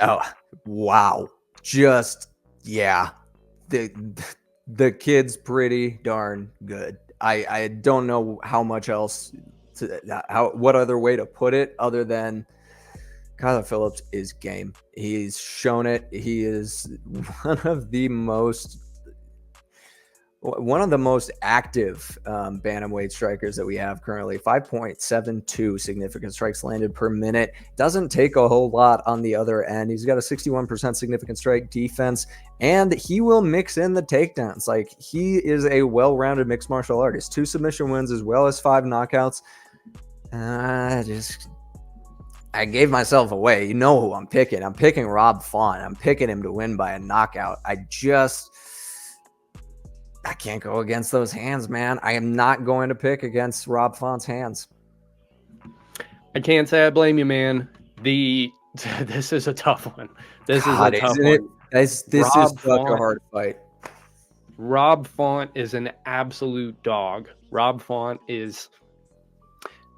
Oh, wow. Just, yeah. The kid's pretty darn good. I don't know how much else what other way to put it other than Kyler Phillips is game. He's shown it. He is one of the most active bantamweight strikers that we have currently. 5.72 significant strikes landed per minute. Doesn't take a whole lot on the other end. He's got a 61% significant strike defense, and he will mix in the takedowns. Like, he is a well-rounded mixed martial artist. 2 submission wins as well as 5 knockouts. I gave myself away. You know who I'm picking. I'm picking Rob Font. I'm picking him to win by a knockout. I can't go against those hands, man. I am not going to pick against Rob Font's hands. I can't say I blame you, man. This is a tough one. This is a tough one. This is such a hard fight. Rob Font is an absolute dog. Rob Font is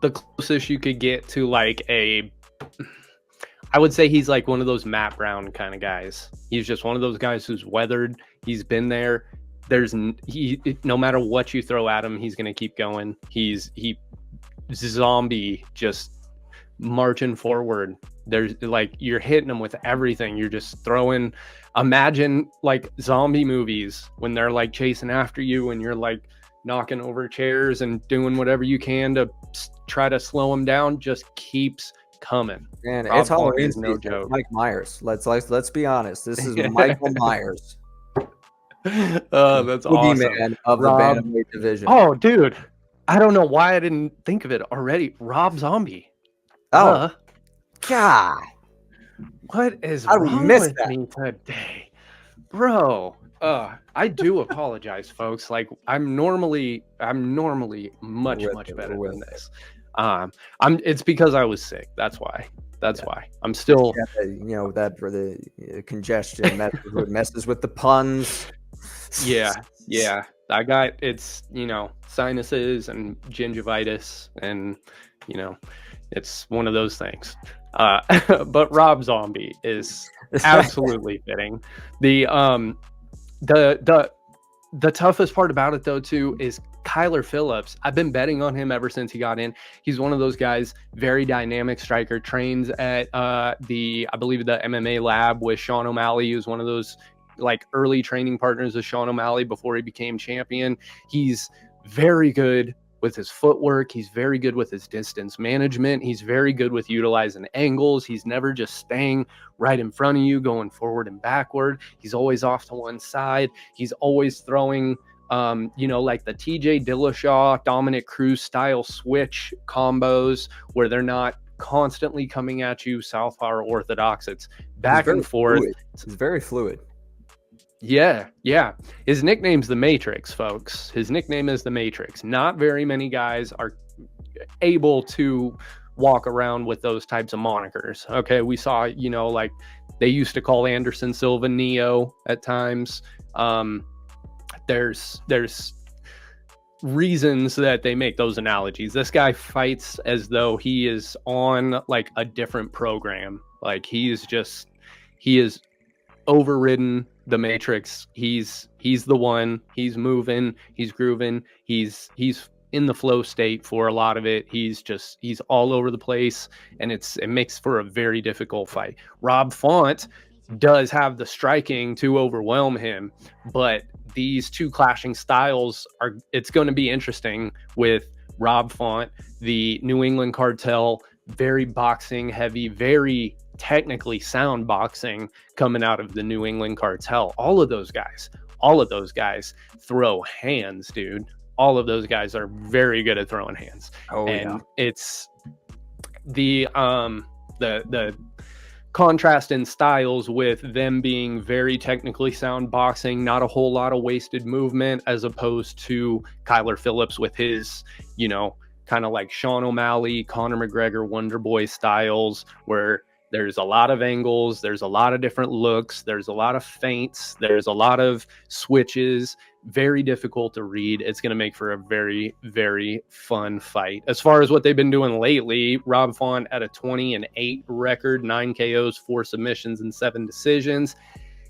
the closest you could get to like I would say he's like one of those Matt Brown kind of guys. He's just one of those guys who's weathered. He's been there. No matter what you throw at him, he's going to keep going. He's zombie, just marching forward. There's like, you're hitting him with everything. You're just throwing, imagine like zombie movies when they're like chasing after you and you're like knocking over chairs and doing whatever you can to try to slow him down. Just keeps coming. Man, it's Halloween, no joke. Mike Myers. Let's be honest. This is Michael Myers. Oh, that's awesome. Man of the bantamweight division. Oh, dude, I don't know why I didn't think of it already. Rob Zombie. Oh, God, what is wrong with me today, bro? I do apologize, folks. Like, I'm normally much better than this. It's because I was sick. That's why. Why I'm still, that for the congestion messes with the puns. Yeah. I got sinuses and gingivitis, and it's one of those things. But Rob Zombie is absolutely fitting. The toughest part about it though too is Kyler Phillips. I've been betting on him ever since he got in. He's one of those guys, very dynamic striker, trains at I believe the MMA lab with Sean O'Malley, who's one of those like early training partners of Sean O'Malley before he became champion. He's very good with his footwork. He's very good with his distance management. He's very good with utilizing angles. He's never just staying right in front of you, going forward and backward. He's always off to one side. He's always throwing like the TJ Dillashaw, Dominic Cruz style switch combos where they're not constantly coming at you southpaw or orthodox. It's back and forth. It's very fluid. Yeah. His nickname's the Matrix, folks. His nickname is the Matrix. Not very many guys are able to walk around with those types of monikers. Okay, we saw, like they used to call Anderson Silva Neo at times. There's reasons that they make those analogies. This guy fights as though he is on like a different program. Like he is overridden the Matrix. He's the one. He's moving, he's grooving, he's in the flow state for a lot of it. He's all over the place, and it makes for a very difficult fight. Rob Font does have the striking to overwhelm him, but these two clashing styles it's going to be interesting with Rob Font, the New England cartel, very boxing heavy, very technically sound boxing coming out of the New England cartel. All of those guys all of those guys throw hands, dude. All of those guys are very good at throwing hands. It's the contrast in styles with them being very technically sound boxing, not a whole lot of wasted movement, as opposed to Kyler Phillips with his, you know, kind of like Sean O'Malley, Conor McGregor, Wonder Boy styles, where there's a lot of angles, there's a lot of different looks, there's a lot of feints, there's a lot of switches, very difficult to read. It's going to make for a very, very fun fight. As far as what they've been doing lately, Rob Font at a 20-8 record, 9 KOs, 4 submissions, and 7 decisions.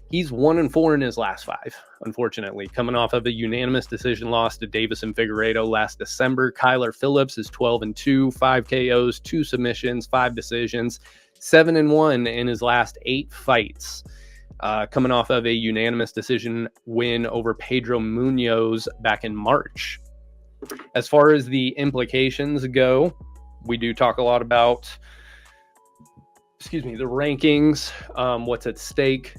He's 1-4 in his last 5, unfortunately, coming off of a unanimous decision loss to Davison Figueiredo last December. Kyler Phillips is 12-2, 5 KOs, 2 submissions, 5 decisions, 7-1 in his last 8 fights, coming off of a unanimous decision win over Pedro Munoz back in March. As far as the implications go, we do talk a lot about, the rankings, what's at stake,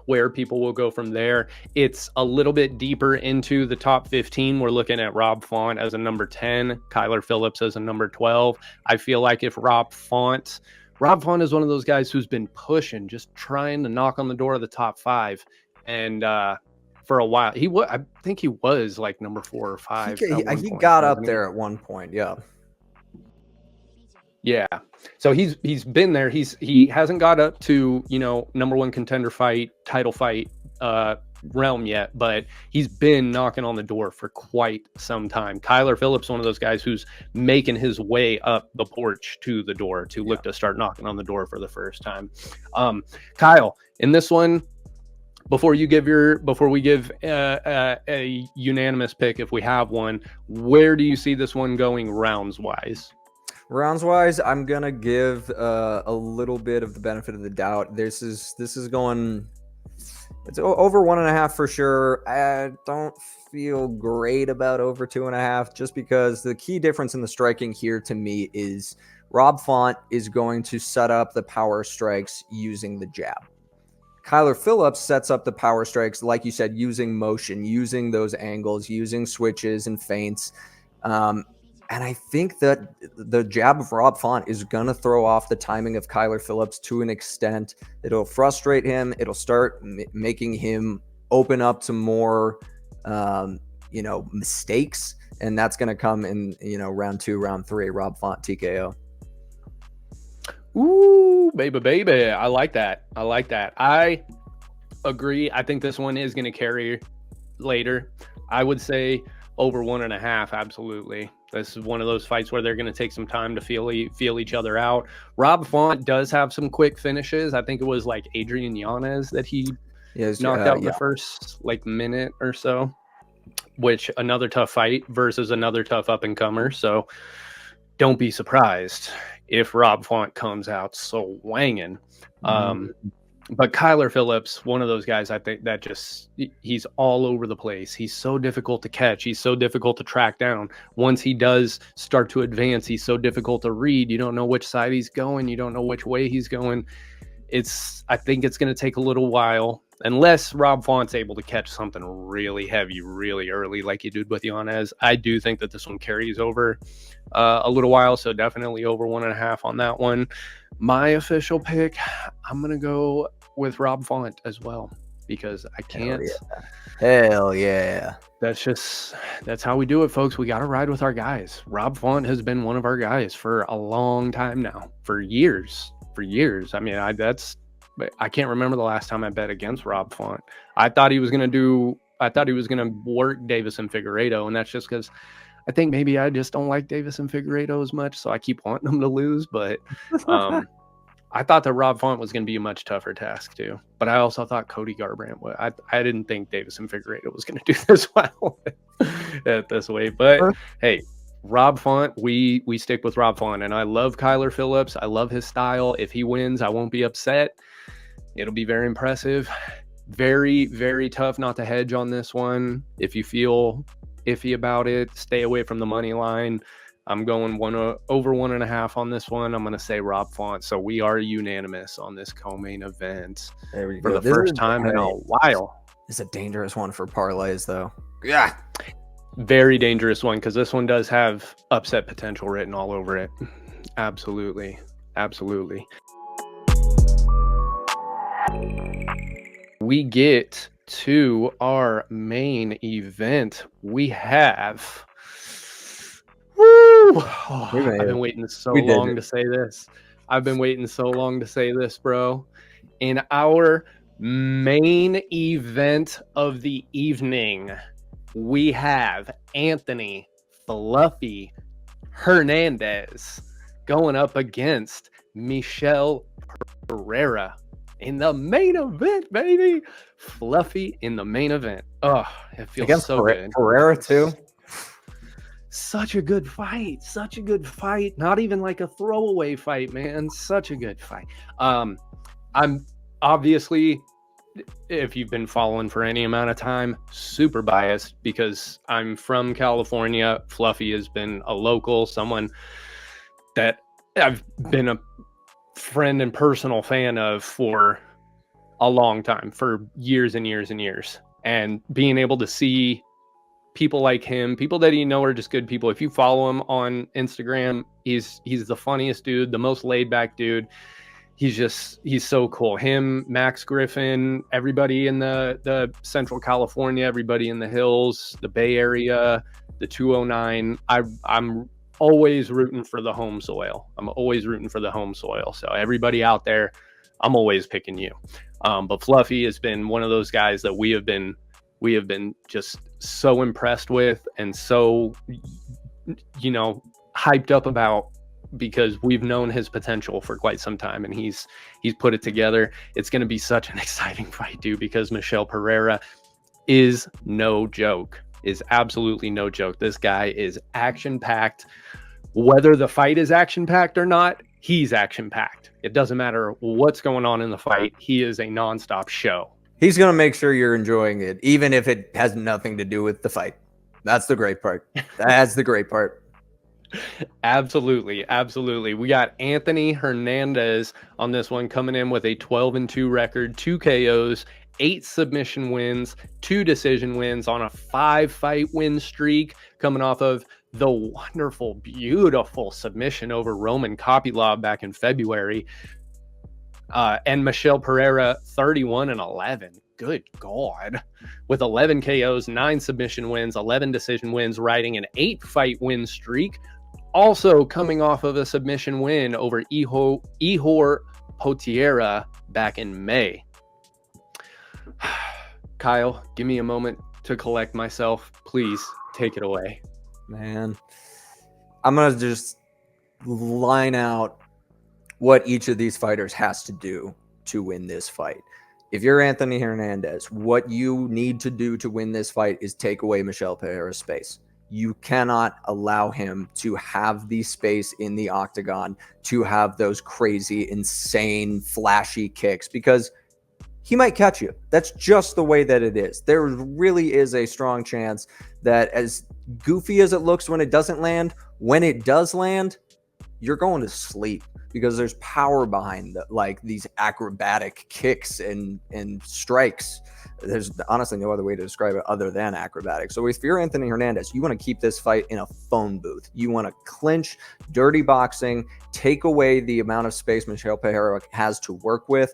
where people will go from there. It's a little bit deeper into the top 15. We're looking at Rob Font as a number 10, Kyler Phillips as a number 12. I feel like if Rob Font is one of those guys who's been pushing, just trying to knock on the door of the top 5. And for a while, I think he was like number 4 or 5. He got up there at one point. Yeah. Yeah. So he's been there. He hasn't got up to, you know, number 1 contender fight, title fight realm yet, but he's been knocking on the door for quite some time. Kyler Phillips, one of those guys who's making his way up the porch to the door to look to start knocking on the door for the first time. Kyle, in this one, before we give a unanimous pick, if we have one, where do you see this one going rounds wise? Rounds wise, I'm gonna give a little bit of the benefit of the doubt. This is going. It's over 1.5 for sure. I don't feel great about over 2.5, just because the key difference in the striking here to me is Rob Font is going to set up the power strikes using the jab. Kyler Phillips sets up the power strikes, like you said, using motion, using those angles, using switches and feints. And I think that the jab of Rob Font is going to throw off the timing of Kyler Phillips to an extent. It'll frustrate him. It'll start making him open up to more, mistakes. And that's going to come in, round 2, round 3, Rob Font TKO. Ooh, baby. I like that. I agree. I think this one is going to carry later. I would say over 1.5. Absolutely. This is one of those fights where they're going to take some time to feel each other out. Rob Font does have some quick finishes. I think it was like Adrian Yanez that he knocked out in the first minute or so, which another tough fight versus another tough up-and-comer. So don't be surprised if Rob Font comes out swinging. But Kyler Phillips, one of those guys, I think that he's all over the place. He's so difficult to catch. He's so difficult to track down. Once he does start to advance, he's so difficult to read. You don't know which side he's going. You don't know which way he's going. I think it's going to take a little while, unless Rob Font's able to catch something really heavy, really early, like he did with Yanez. I do think that this one carries over a little while, so definitely over 1.5 on that one. My official pick, I'm going to go with Rob Font as well, because I can't. Hell yeah. That's how we do it, folks. We got to ride with our guys. Rob Font has been one of our guys for a long time now, for years. I mean, I can't remember the last time I bet against Rob Font. I thought he was going to work Davison Figueiredo, and that's just because I think maybe I just don't like Davison Figueiredo as much, so I keep wanting him to lose. But I thought that Rob Font was going to be a much tougher task too. But I also thought Cody Garbrandt would. I didn't think Davison Figueiredo was going to do this well at this way. But hey, Rob Font, we stick with Rob Font, and I love Kyler Phillips. I love his style. If he wins, I won't be upset. It'll be very impressive. Very, very tough not to hedge on this one. If you feel iffy about it, stay away from the money line. I'm going over 1.5 on this one. I'm going to say Rob Font. So we are unanimous on this co-main event for the first time in a while. is a dangerous one for parlays, though. Yeah. Very dangerous one, because this one does have upset potential written all over it. Absolutely. Absolutely. We get to our main event. We have... Woo! Oh, I've been waiting so long to say this. I've been waiting so long to say this, bro. In our main event of the evening, we have Anthony Fluffy Hernandez going up against Michel Pereira in the main event, baby. Fluffy in the main event. Oh, it feels against so good. Pereira too. Such a good fight. Such a good fight. Not even like a throwaway fight, man. Such a good fight. I'm obviously, if you've been following for any amount of time, super biased because I'm from California. Fluffy has been a local, someone that I've been a friend and personal fan of for a long time, for years and years and years. And being able to see people like him, people that you know are just good people. If you follow him on Instagram, he's the funniest dude, the most laid back dude. He's so cool. Him, Max Griffin, everybody in the Central California, everybody in the hills, the Bay Area, the 209. I'm always rooting for the home soil. I'm always rooting for the home soil. So everybody out there, I'm always picking you. But Fluffy has been one of those guys that we have been just so impressed with and so, hyped up about, because we've known his potential for quite some time, and he's put it together. It's going to be such an exciting fight, dude, because Michel Pereira is no joke, is absolutely no joke. This guy is action-packed. Whether the fight is action-packed or not, he's action-packed. It doesn't matter what's going on in the fight. He is a nonstop show. He's going to make sure you're enjoying it, even if it has nothing to do with the fight. That's the great part. That's the great part. Absolutely. We got Anthony Hernandez on this one, coming in with a 12-2 record, 2 KOs, 8 submission wins, 2 decision wins on a 5-fight win streak, coming off of the wonderful, beautiful submission over Roman Kopylov back in February. And Michel Pereira, 31-11. Good God. With 11 KOs, 9 submission wins, 11 decision wins, riding an 8-fight win streak. Also coming off of a submission win over Ihor Potieria back in May. Kyle, give me a moment to collect myself. Please take it away. Man, I'm going to just line out what each of these fighters has to do to win this fight. If you're Anthony Hernandez, what you need to do to win this fight is take away Michel Pereira's space. You cannot allow him to have the space in the octagon to have those crazy, insane, flashy kicks, because he might catch you. That's just the way that it is. There really is a strong chance that, as goofy as it looks when it doesn't land, when it does land, you're going to sleep, because there's power behind these acrobatic kicks and strikes. There's honestly no other way to describe it other than acrobatic. So if you're Anthony Hernandez, you want to keep this fight in a phone booth. You want to clinch, dirty boxing, take away the amount of space Michel Pereira has to work with.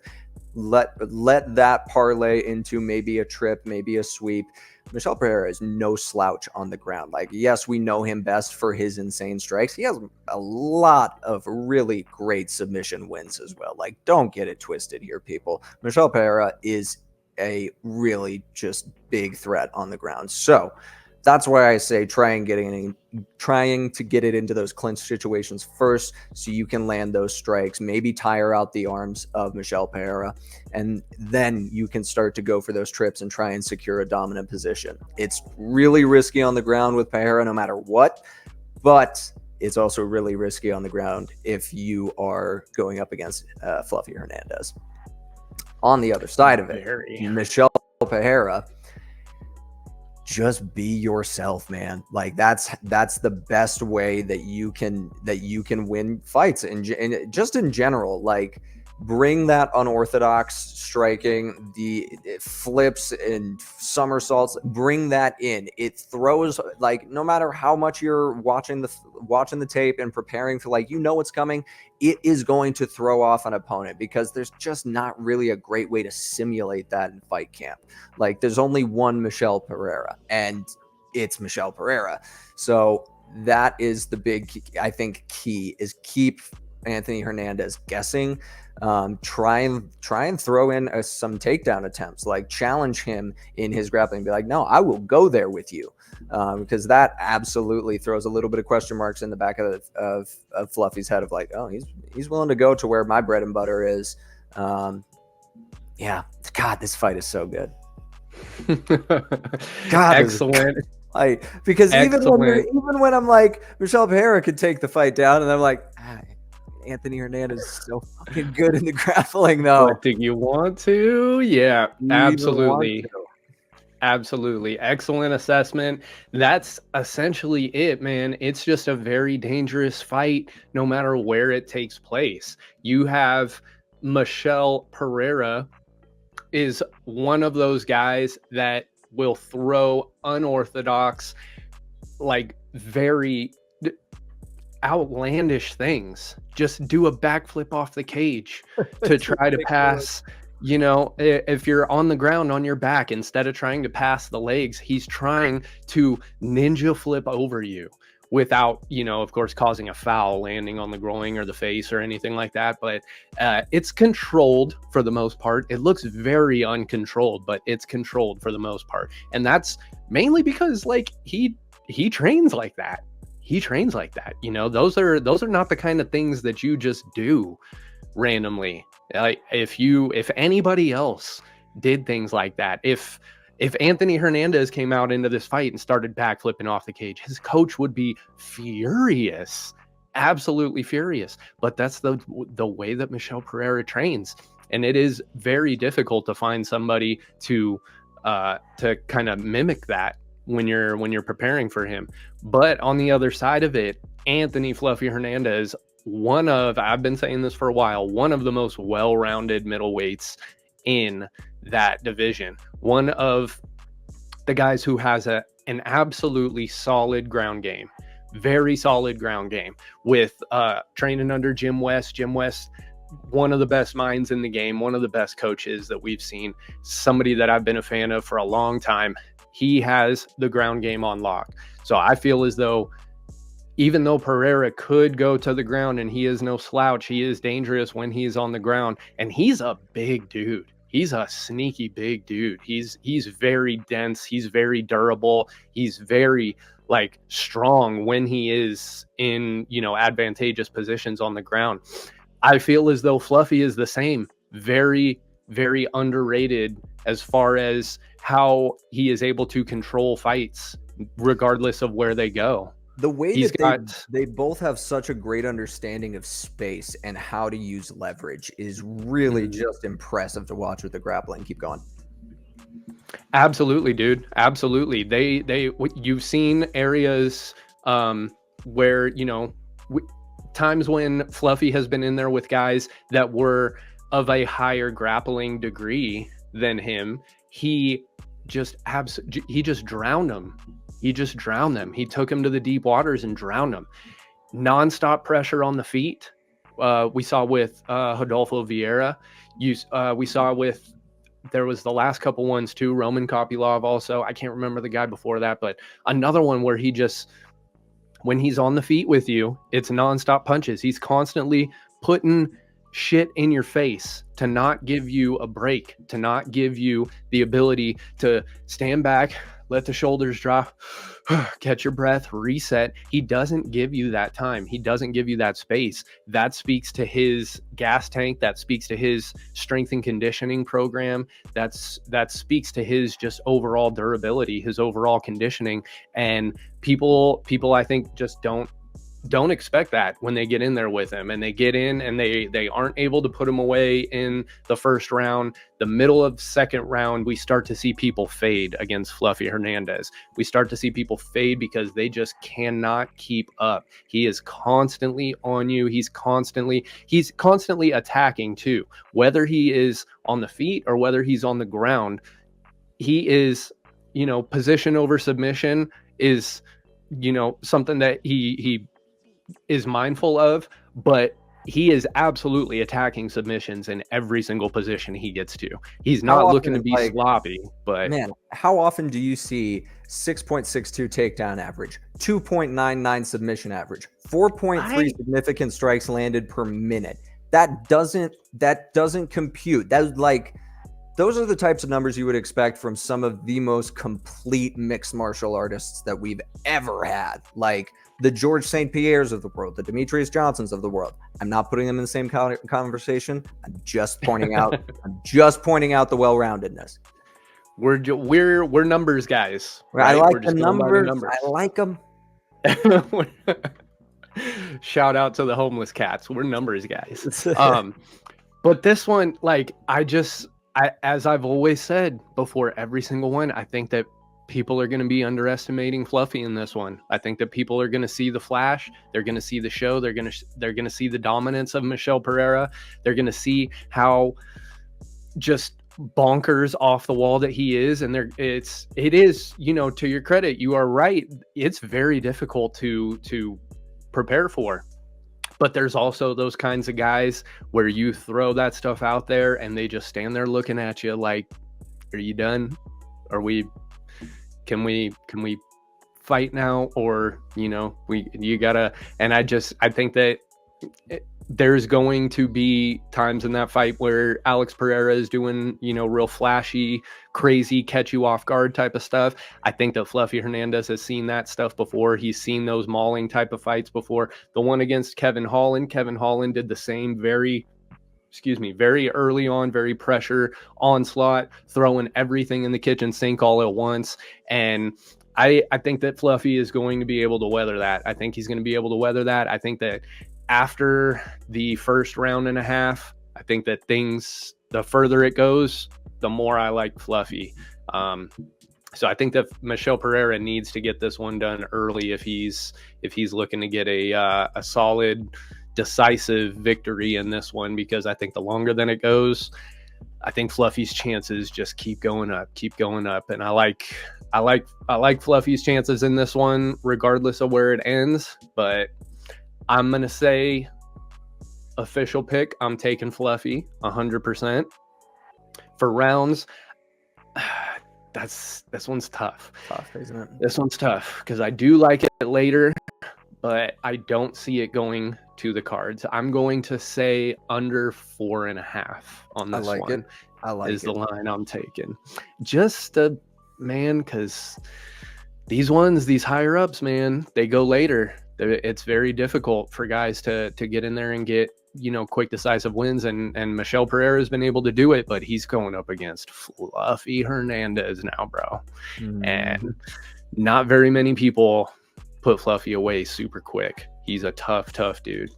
Let that parlay into maybe a trip, maybe a sweep. Michel Pereira is no slouch on the ground. Yes, we know him best for his insane strikes. He has a lot of really great submission wins as well. Don't get it twisted here, people. Michel Pereira is a really just big threat on the ground. So that's why I say trying to get it into those clinch situations first, so you can land those strikes, maybe tire out the arms of Michel Pereira, and then you can start to go for those trips and try and secure a dominant position. It's really risky on the ground with Pereira no matter what, but it's also really risky on the ground if you are going up against Fluffy Hernandez. On the other side of it, Michel Pereira, just be yourself, man. That's the best way that you can win fights, and just in general. bring that unorthodox striking, the flips and somersaults, bring that in. It throws, like, no matter how much you're watching the tape and preparing for, like, what's coming, it is going to throw off an opponent, because there's just not really a great way to simulate that in fight camp. Like, there's only one Michel Pereira, and it's Michel Pereira. So that is the big, I think, key is keep Anthony Hernandez guessing. Try and throw in some takedown attempts, like challenge him in his grappling. Be like, no, I will go there with you, because that absolutely throws a little bit of question marks in the back of Fluffy's head of like, oh, he's willing to go to where my bread and butter is. Yeah, God, this fight is so good. God, excellent. Because even when I'm like, Michel Pereira could take the fight down, and I'm like, Anthony Hernandez is so fucking good in the grappling, though. But do you want to? Yeah, absolutely. Absolutely. Excellent assessment. That's essentially it, man. It's just a very dangerous fight, no matter where it takes place. You have Michel Pereira is one of those guys that will throw unorthodox, like, very outlandish things. Just do a backflip off the cage to try to pass. If you're on the ground on your back, instead of trying to pass the legs, he's trying to ninja flip over you without, of course, causing a foul, landing on the groin or the face or anything like that. But it's controlled for the most part. It looks very uncontrolled, but it's controlled for the most part. And that's mainly because, like, he trains like that. He trains like that. Those are not the kind of things that you just do randomly. Like, if anybody else did things like that, if Anthony Hernandez came out into this fight and started backflipping off the cage, his coach would be furious, absolutely furious. But that's the way that Michel Pereira trains, and it is very difficult to find somebody to kind of mimic that when you're preparing for him. But on the other side of it, Anthony Fluffy Hernandez, I've been saying this for a while, one of the most well-rounded middleweights in that division. One of the guys who has an absolutely solid ground game, very solid ground game, with training under Jim West. Jim West, one of the best minds in the game, one of the best coaches that we've seen, somebody that I've been a fan of for a long time. He has the ground game on lock. So I feel as though, even though Pereira could go to the ground and he is no slouch, he is dangerous when he is on the ground. And he's a big dude. He's a sneaky big dude. He's very dense. He's very durable. He's very, like, strong when he is in, advantageous positions on the ground. I feel as though Fluffy is the same. Very, very underrated as far as how he is able to control fights regardless of where they go. The way that they both have such a great understanding of space and how to use leverage is really just impressive to watch with the grappling. Keep going. Absolutely, dude. Absolutely. You've seen areas where, times when Fluffy has been in there with guys that were of a higher grappling degree than him. He just drowned them. He just drowned them. He took him to the deep waters and drowned them. Non-stop pressure on the feet. We saw with Rodolfo Vieira. We saw with, there was the last couple ones too, Roman Kopylov also. I can't remember the guy before that, but another one where he just, when he's on the feet with you, it's non-stop punches. He's constantly putting shit in your face to not give you a break, to not give you the ability to stand back, let the shoulders drop, catch your breath, reset. He doesn't give you that time. He doesn't give you that space. That speaks to his gas tank. That speaks to his strength and conditioning program. That speaks to his just overall durability, his overall conditioning. And people I think just don't don't expect that when they get in there with him, and they get in and they aren't able to put him away in the first round. The middle of second round, we start to see people fade against Fluffy Hernandez. We start to see people fade because they just cannot keep up. He is constantly on you. He's constantly attacking too, whether he is on the feet or whether he's on the ground. He is, position over submission is, something that he is mindful of, but he is absolutely attacking submissions in every single position he gets to. He's not looking to be sloppy, but man, how often do you see 6.62 takedown average, 2.99 submission average, 4.3 significant strikes landed per minute? That doesn't compute. That's like, those are the types of numbers you would expect from some of the most complete mixed martial artists that we've ever had. Like the George St. Pierres of the world, the Demetrius Johnsons of the world. I'm not putting them in the same conversation. I'm just pointing out the well-roundedness. We're numbers guys. Right? I like the numbers. I like them. Shout out to the homeless cats. We're numbers guys. But this one, like, as I've always said before every single one, I think that people are going to be underestimating Fluffy in this one. I think that people are going to see the flash. They're going to see the show. They're going to see the dominance of Michel Pereira. They're going to see how just bonkers off the wall that he is. And it is, to your credit, you are right. It's very difficult to prepare for. But there's also those kinds of guys where you throw that stuff out there and they just stand there looking at you like, are you done? Can we fight now? Or, you gotta, and I think that there's going to be times in that fight where Alex Pereira is doing, real flashy, crazy, catch you off guard type of stuff. I think that Fluffy Hernandez has seen that stuff before. He's seen those mauling type of fights before. The one against Kevin Holland did the same very early on, very pressure onslaught, throwing everything in the kitchen sink all at once. And I think that Fluffy is going to be able to weather that. I think he's going to be able to weather that. I think that after the first round and a half, I think that the further it goes, the more I like Fluffy. So I think that Michel Pereira needs to get this one done early if he's looking to get a solid, decisive victory in this one, because I think the longer than it goes, I think Fluffy's chances just keep going up. And I like Fluffy's chances in this one, regardless of where it ends. But I'm going to say official pick, I'm taking Fluffy 100%. For rounds, this one's tough. Tough, isn't it? This one's tough because I do like it later, but I don't see it going to the cards. I'm going to say under 4.5 on this one. I like is the line I'm taking. Just because these higher ups, man, they go later. It's very difficult for guys to get in there and get, quick, decisive wins. And Michel Pereira has been able to do it, but he's going up against Fluffy Hernandez now, bro. And not very many people put Fluffy away super quick. He's a tough dude.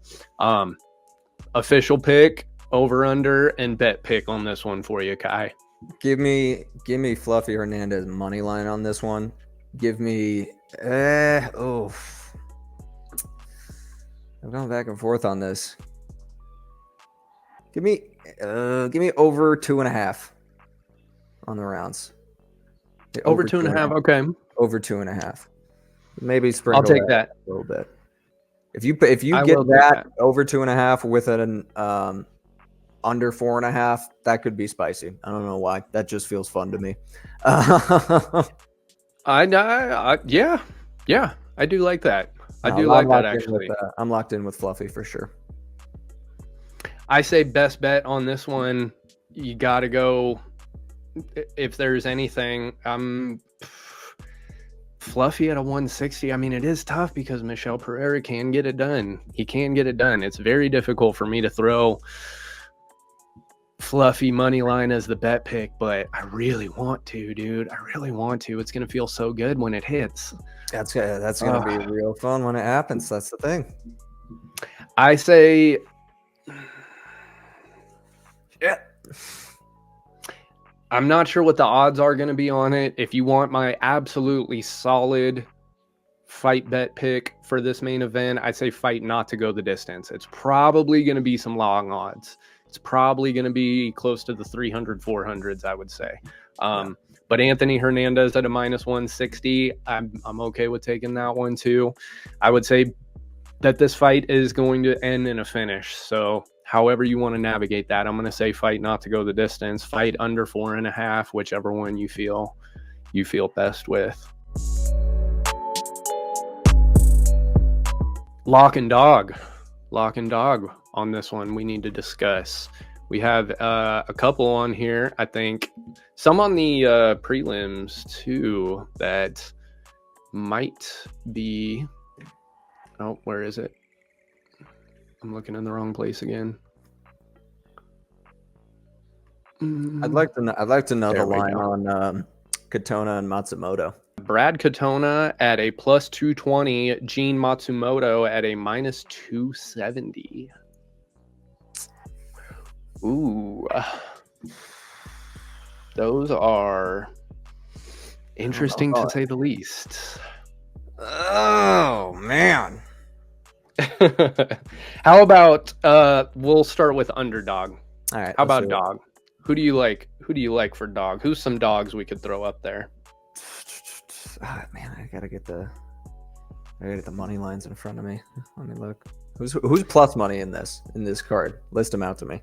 Official pick, over under, and bet pick on this one for you, Kai. Give me Fluffy Hernandez money line on this one. Give me I'm going back and forth on this. Give me over 2.5 on the rounds. Over 2.5, okay. Over 2.5. Maybe sprinkle. I'll take that a little bit. If you get that over 2.5 with an under 4.5, that could be spicy. I don't know why. That just feels fun to me. Yeah, I do like that. I do like that, actually. I'm locked in with Fluffy for sure. I say best bet on this one. You got to go. If there's anything, Fluffy at a 160. I mean, it is tough because Michel Pereira can get it done. He can get it done. It's very difficult for me to throw fluffy money line as the bet pick, but I really want to, dude. I really want to. It's gonna feel so good when it hits. That's gonna be real fun when it happens. That's the thing. I say, yeah. I'm not sure what the odds are going to be on it. If you want my absolutely solid fight bet pick for this main event, I say fight not to go the distance. It's probably going to be some long odds. It's probably going to be close to the 300, 400s, I would say. But Anthony Hernandez at a minus 160, I'm okay with taking that one too. I would say that this fight is going to end in a finish. So however you want to navigate that, I'm going to say fight not to go the distance, fight under 4.5, whichever one you feel best with. Lock and dog on this one we need to discuss. We have a couple on here, I think some on the prelims too that might be, oh, where is it? I'm looking in the wrong place again. I'd like to know the line on Katona and Matsumoto. Brad Katona at a plus 220, Gene Matsumoto at a minus 270. Ooh, those are interesting to say the least. Oh man. How about we'll start with underdog. All right. How about dog? Who do you like? Who do you like for dog? Who's some dogs we could throw up there? Man, I gotta get the money lines in front of me. Let me look. Who's plus money in this card? List them out to me.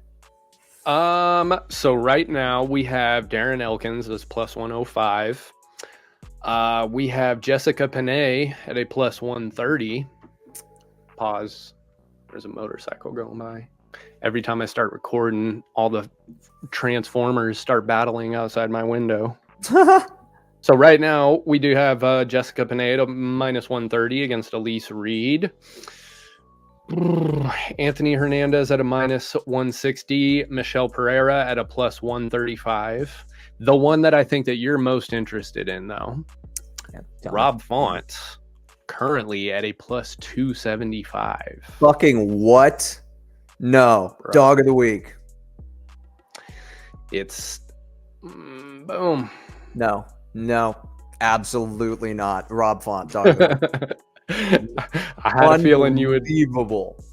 So right now we have Darren Elkins as plus 105. We have Jessica Pineda at a plus 130. Pause. There's a motorcycle going by. Every time I start recording, all the transformers start battling outside my window. So right now we do have Jessica Pineda minus 130 against Elise Reed. Anthony Hernandez at a minus 160. Michel Pereira at a plus 135. The one that I think that you're most interested in, though, Rob Font, currently at a plus 275. Fucking what? No. Bro. Dog of the week. It's boom. No, absolutely not. Rob Font, dog of the week. I had a feeling you would. Unbelievable.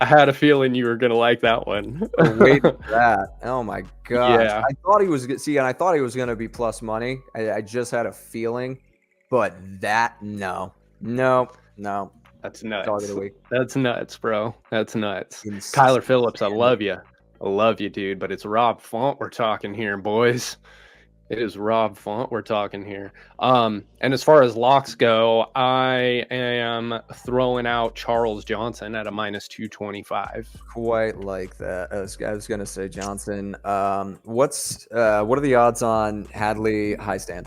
I had a feeling you were gonna like that one. Wait for that. Oh my god. Yeah. I thought he was gonna be plus money. I just had a feeling, but that no. That's nuts. Dog of the week. That's nuts, bro. That's nuts. Tyler Phillips, I love you. I love you, dude. But it's Rob Font we're talking here, boys. It is Rob Font we're talking here. And as far as locks go, I am throwing out Charles Johnson at a minus 225. Quite like that. I was gonna say Johnson. What are the odds on Hadley Hiestand?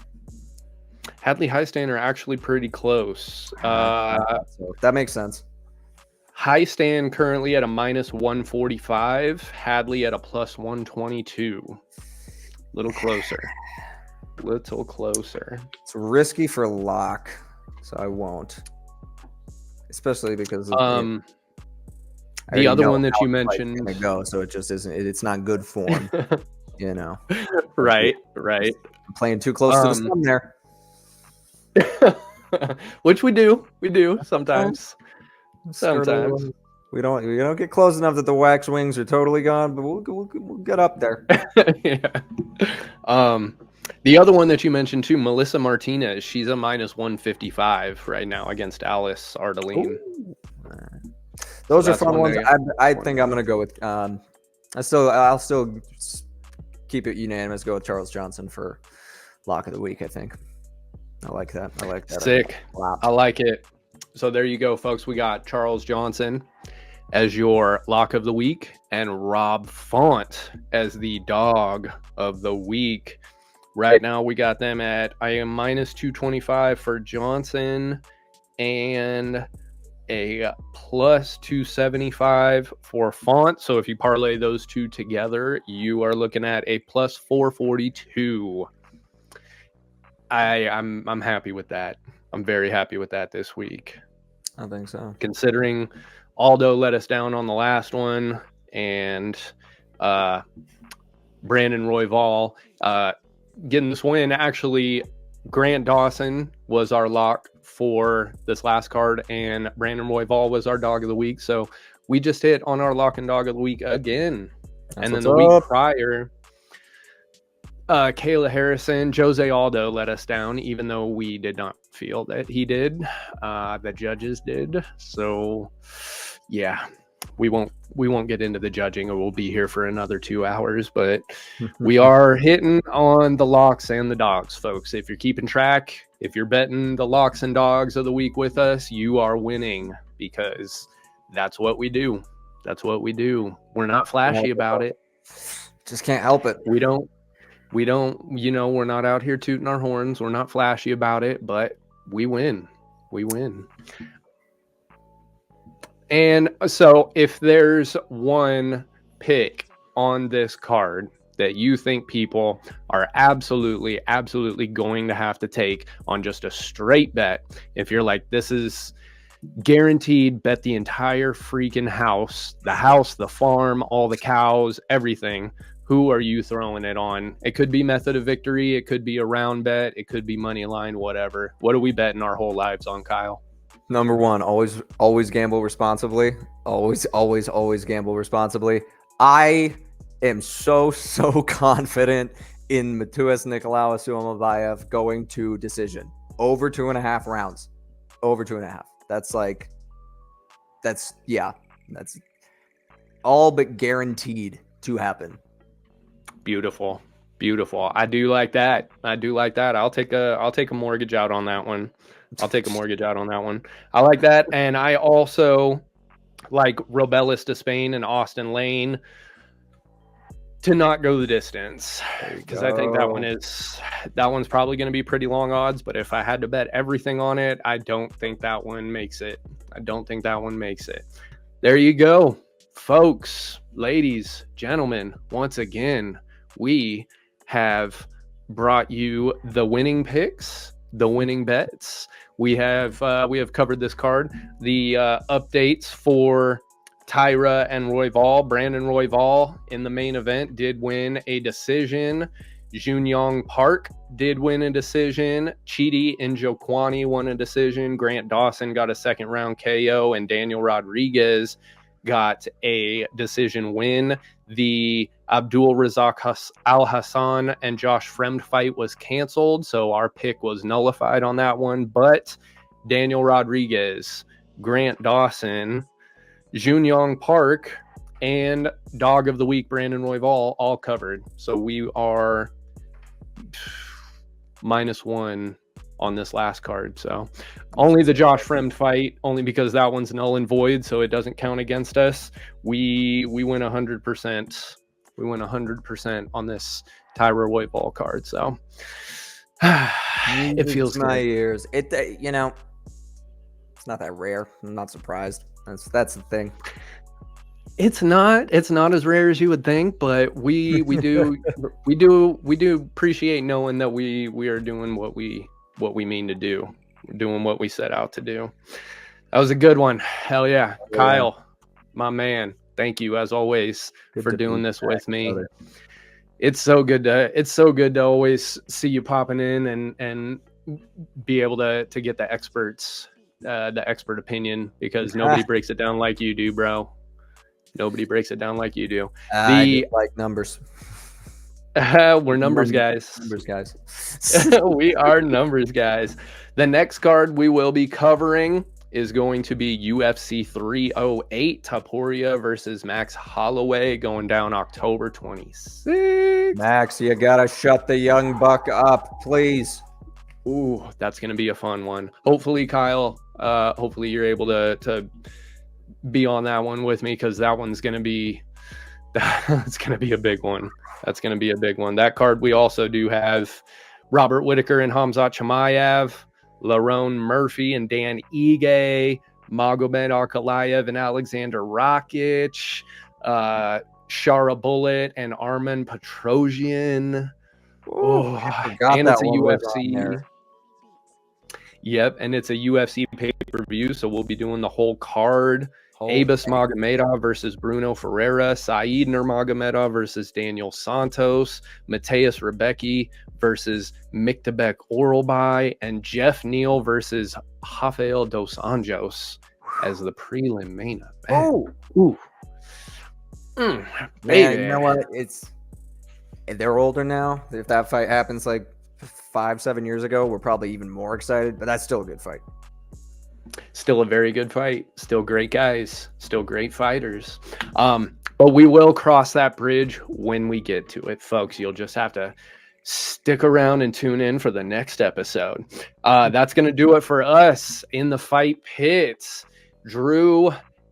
Hadley Hiestand are actually pretty close. So that makes sense. Hiestand currently at a minus 145. Hadley at a plus 122. Little closer. It's risky for lock, so I won't. Especially because the other one that you mentioned go, so it just isn't. It's not good form, you know. Right. I'm playing too close to the sun there. Which we do sometimes. Sometimes we don't get close enough that the wax wings are totally gone, but we'll get up there. Yeah. The other one that you mentioned too, Melissa Martinez, she's a minus 155 right now against Alice Ardeline. Those are fun ones. I think I'm gonna go with. I'll still keep it unanimous. Go with Charles Johnson for lock of the week. I think. I like that. Sick. Wow. I like it. So there you go, folks. We got Charles Johnson as your lock of the week and Rob Font as the dog of the week. Right now, we got them at I am minus 225 for Johnson and a plus 275 for Font. So if you parlay those two together, you are looking at a plus 442. I'm happy with that. I'm very happy with that this week. I think so. Considering Aldo let us down on the last one, and Brandon Royval getting this win. Actually, Grant Dawson was our lock for this last card, and Brandon Royval was our dog of the week. So we just hit on our lock and dog of the week again. And then the week prior, Kayla Harrison, Jose Aldo let us down, even though we did not feel that he did. The judges did. So yeah, we won't get into the judging, or we'll be here for another 2 hours, but we are hitting on the locks and the dogs, folks. If you're keeping track, if you're betting the locks and dogs of the week with us, you are winning, because that's what we do. That's what we do. We're not flashy about it. Just can't help it. We don't, we're not out here tooting our horns. We're not flashy about it, but we win. We win. And so if there's one pick on this card that you think people are absolutely going to have to take on just a straight bet, if you're like, this is guaranteed, bet the entire freaking house, the farm, all the cows, everything, who are you throwing it on? It could be method of victory. It could be a round bet. It could be money line, whatever. What are we betting our whole lives on, Kyle? Number one, always gamble responsibly. Always gamble responsibly. I am so confident in Matheus Nicolau Almabayev going to decision. Over 2.5 rounds. Over 2.5. That's all but guaranteed to happen. Beautiful. I do like that. I'll take a mortgage out on that one. I like that. And I also like Robelis to Spain and Austin Lane to not go the distance, because I think that one's probably going to be pretty long odds. But if I had to bet everything on it, I don't think that one makes it. There you go, folks, ladies, gentlemen. Once again, we have brought you the winning picks, the winning bets. We have covered this card. The updates for Taira and Royval. Brandon Royval in the main event did win a decision. Junyong Park did win a decision. Chidi and Joquani won a decision. Grant Dawson got a second round KO, and Daniel Rodriguez got a decision win. The Abdul Razak Al Hassan and Josh Fremd fight was canceled, so our pick was nullified on that one. But Daniel Rodriguez, Grant Dawson, Junyong Park, and Dog of the Week Brandon Royval all covered. So we are -1 on this last card. So only the Josh Fremd fight, only because that one's null and void, so it doesn't count against us. We win 100%. We win 100% on this Taira Royval card. So it feels my good. ears. It's not that rare. I'm not surprised. That's the thing. It's not as rare as you would think, but we do appreciate knowing that we are doing what we mean to do. We're doing what we set out to do. That was a good one. Hell yeah. Kyle, my man, thank you as always for doing this with me. Brother. It's so good to always see you popping in and be able to get the expert opinion, because nobody breaks it down like you do, bro. Nobody breaks it down like you do. I like numbers. We're numbers guys. Numbers guys. We are numbers guys. The next card we will be covering is going to be UFC 308, Topuria versus Max Holloway, going down October 26th. Max, you gotta shut the young buck up, please. Ooh, that's gonna be a fun one. Hopefully, Kyle, hopefully you're able to be on that one with me, because that one's gonna be a big one. That's gonna be a big one. That card, we also do have Robert Whitaker and Khamzat Chimaev, Lerone Murphy and Dan Ige Magomed Ankalaev and Alexander Rakic, Shara Bullet and Armen Petrosian. Ooh, I forgot and that it's a one was on UFC. there. Yep, and it's a UFC pay-per-view, so we'll be doing the whole card. Abus Magomedov versus Bruno Ferreira, Saeed Nurmagomedov versus Daniel Santos, Matheus Rebecki versus Miktabek Oralbai, and Jeff Neal versus Rafael dos Anjos as the prelim main event. Man, you know what? They're older now. If that fight happens like 5-7 years ago, we're probably even more excited, but that's still a good fight. Still a very good fight. Still great guys. Still great fighters. But we will cross that bridge when we get to it, folks. You'll just have to stick around and tune in for the next episode. That's going to do it for us in the fight pits. Drew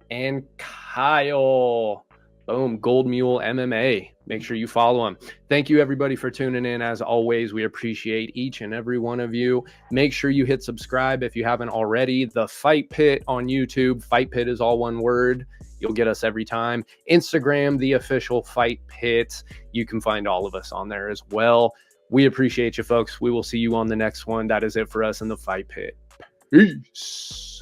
and Kyle. Boom. Gold Mule MMA. Make sure you follow them. Thank you, everybody, for tuning in. As always, we appreciate each and every one of you. Make sure you hit subscribe if you haven't already. The Fight Pit on YouTube. Fight Pit is all one word. You'll get us every time. Instagram, the official Fight Pit. You can find all of us on there as well. We appreciate you, folks. We will see you on the next one. That is it for us in the Fight Pit. Peace.